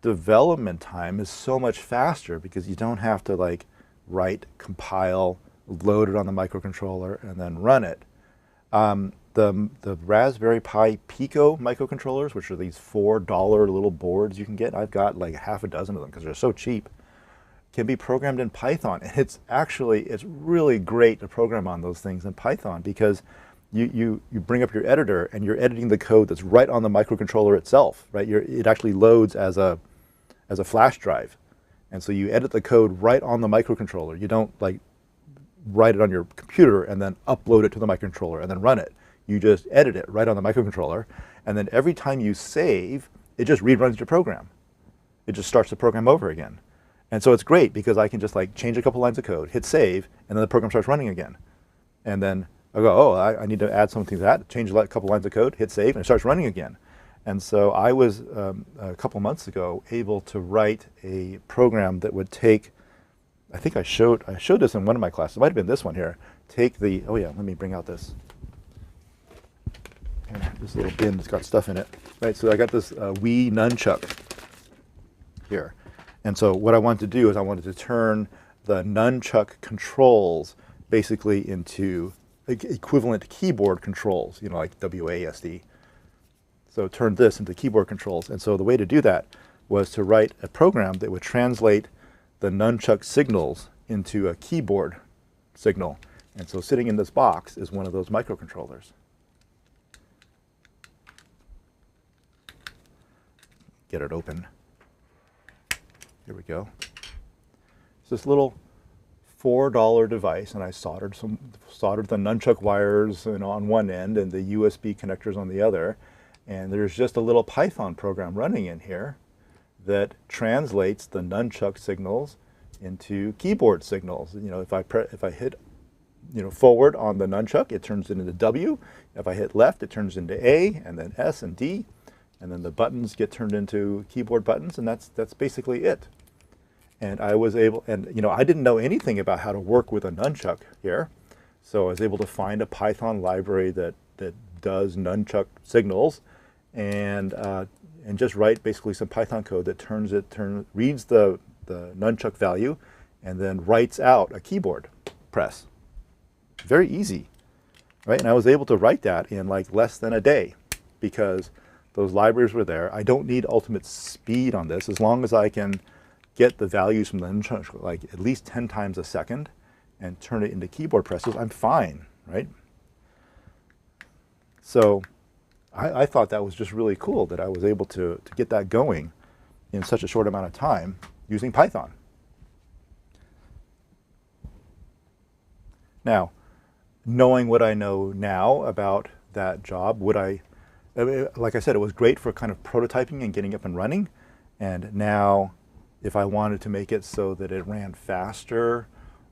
development time is so much faster because you don't have to like write, compile, load it on the microcontroller, and then run it. The Raspberry Pi Pico microcontrollers, which are these $4 little boards you can get, I've got like half a dozen of them because they're so cheap, can be programmed in Python. And it's really great to program on those things in Python because you bring up your editor and you're editing the code that's right on the microcontroller itself, right? It actually loads as a flash drive. And so you edit the code right on the microcontroller. You don't like write it on your computer and then upload it to the microcontroller and then run it. You just edit it right on the microcontroller, and then every time you save, it just reruns your program. It just starts the program over again. And so it's great because I can just like change a couple lines of code, hit save, and then the program starts running again. And then I go, oh, I need to add something to that, change a couple lines of code, hit save, and it starts running again. And so I was, a couple months ago, able to write a program that would take, I think I showed this in one of my classes. It might have been this one here. Oh yeah, let me bring out this little bin that's got stuff in it. Right, so I got this Wii nunchuck here. And so what I wanted to do is I wanted to turn the nunchuck controls basically into equivalent keyboard controls, you know, like WASD. So turn this into keyboard controls. And so the way to do that was to write a program that would translate the nunchuck signals into a keyboard signal. And so sitting in this box is one of those microcontrollers. Get it open. Here we go. It's this little $4 device, and I soldered the nunchuck wires, you know, on one end and the USB connectors on the other. And there's just a little Python program running in here that translates the nunchuck signals into keyboard signals. You know, if I hit, you know, forward on the nunchuck, it turns it into W. If I hit left, it turns into A, and then S and D, and then the buttons get turned into keyboard buttons, and that's basically it. And I was able, and you know, I didn't know anything about how to work with a nunchuck here, so I was able to find a Python library that does nunchuck signals, and just write basically some Python code that reads the nunchuck value and then writes out a keyboard press. Very easy, right? And I was able to write that in like less than a day because those libraries were there. I don't need ultimate speed on this. As long as I can get the values from the nunchuck like at least 10 times a second and turn it into keyboard presses, I'm fine, right? So I thought that was just really cool that I was able to get that going in such a short amount of time using Python. Now, knowing what I know now about that job, would I I mean, like I said, it was great for kind of prototyping and getting up and running. And now, if I wanted to make it so that it ran faster,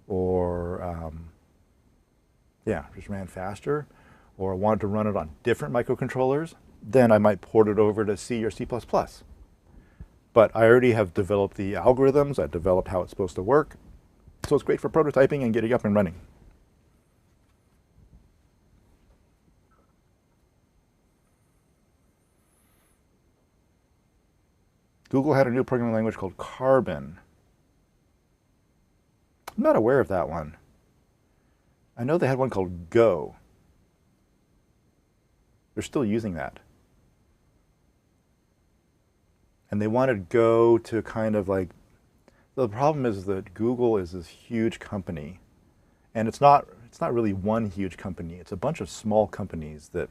or yeah, just ran faster, or wanted to run it on different microcontrollers, then I might port it over to C or C++. But I already have developed the algorithms, I've developed how it's supposed to work, so it's great for prototyping and getting up and running. Google had a new programming language called Carbon. I'm not aware of that one. I know they had one called Go. They're still using that. And they wanted Go to kind of like, the problem is that Google is this huge company, and it's not really one huge company. It's a bunch of small companies that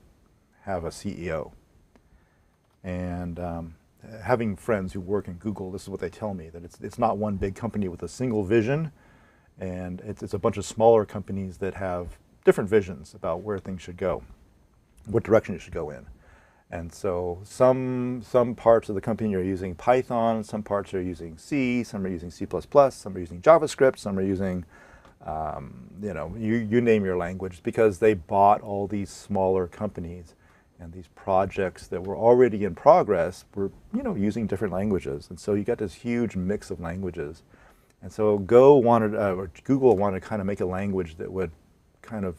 have a CEO. And having friends who work in Google, this is what they tell me, that it's not one big company with a single vision, and it's a bunch of smaller companies that have different visions about where things should go, what direction it should go in. And so some parts of the company are using Python, some parts are using C, some are using C++, some are using JavaScript, some are using, you know, you name your language, because they bought all these smaller companies, and these projects that were already in progress were, you know, using different languages. And so you got this huge mix of languages. And so Go wanted, or Google wanted to kind of make a language that would kind of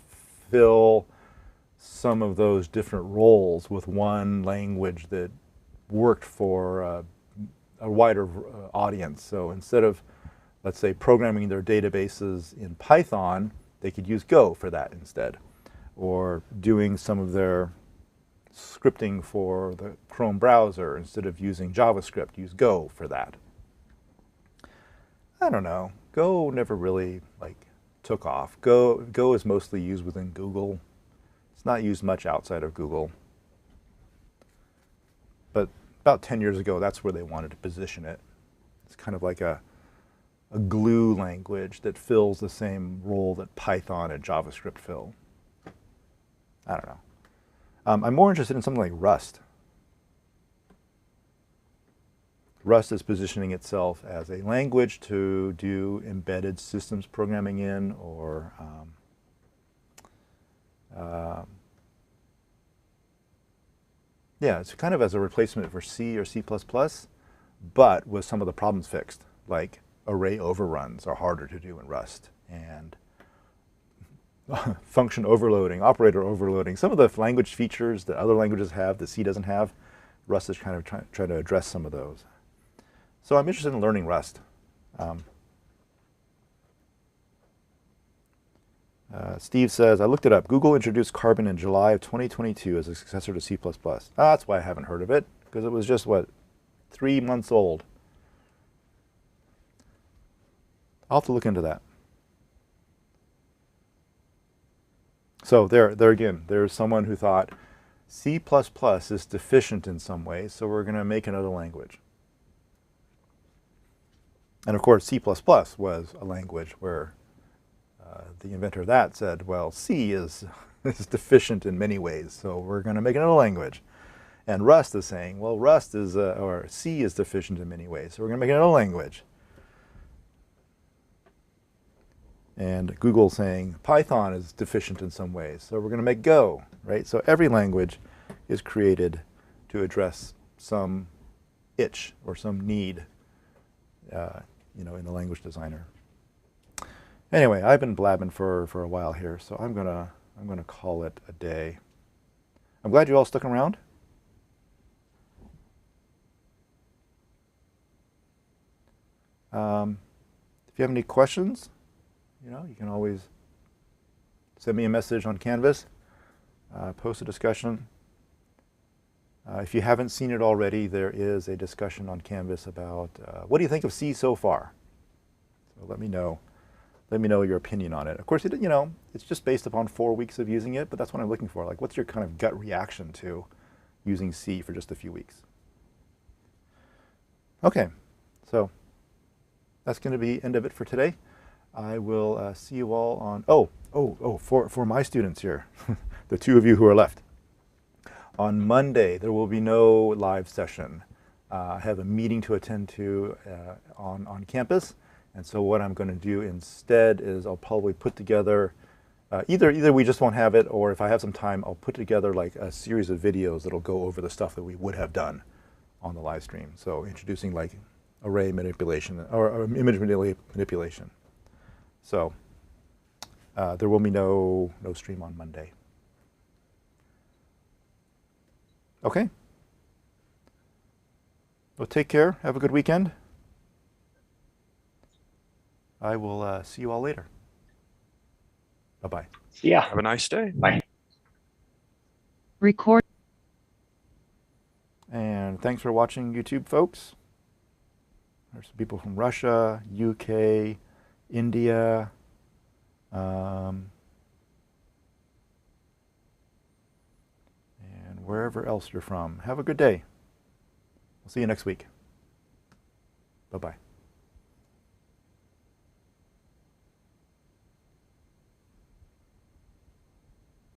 fill some of those different roles with one language that worked for a wider audience. So instead of, let's say, programming their databases in Python, they could use Go for that instead. Or doing some of their scripting for the Chrome browser, instead of using JavaScript, use Go for that. I don't know. Go never really took off. Go is mostly used within Google. It's not used much outside of Google. But about 10 years ago, that's where they wanted to position it. It's kind of like a glue language that fills the same role that Python and JavaScript fill. I don't know. I'm more interested in something like Rust. Rust is positioning itself as a language to do embedded systems programming in, or yeah, it's kind of as a replacement for C or C++, but with some of the problems fixed, like array overruns are harder to do in Rust, and function overloading, operator overloading, some of the language features that other languages have that C doesn't have. Rust is kind of trying to address some of those. So I'm interested in learning Rust. Steve says, I looked it up. Google introduced Carbon in July of 2022 as a successor to C++. That's why I haven't heard of it, because it was just, what, 3 months old. I'll have to look into that. So there again, there's someone who thought C++ is deficient in some way, so we're going to make another language. And of course, C++ was a language where the inventor of that said, well, C is deficient in many ways, so we're going to make another language. And Rust is saying, well, Rust is, or C is deficient in many ways, so we're going to make another language. And Google saying Python is deficient in some ways, so we're going to make Go, right? So every language is created to address some itch or some need, you know, in the language designer. Anyway, I've been blabbing for a while here, so I'm gonna call it a day. I'm glad you all stuck around. If you have any questions, you know, you can always send me a message on Canvas, post a discussion. If you haven't seen it already, there is a discussion on Canvas about what do you think of C so far? So let me know. Let me know your opinion on it. Of course, you know, it's just based upon 4 weeks of using it, but that's what I'm looking for. Like, what's your kind of gut reaction to using C for just a few weeks? Okay, so that's going to be the end of it for today. I will see you all on, for my students here, the 2 of you who are left. On Monday, there will be no live session. I have a meeting to attend to on campus, and so what I'm going to do instead is I'll probably put together either we just won't have it, or if I have some time, I'll put together like a series of videos that'll go over the stuff that we would have done on the live stream. So introducing like array manipulation or image manipulation. So there will be no stream on Monday. Okay. Well, take care. Have a good weekend. I will see you all later. Bye-bye. Yeah. Have a nice day. Bye. Record. And thanks for watching, YouTube folks. There's some people from Russia, UK, India, and wherever else you're from. Have a good day. We'll see you next week. Bye-bye.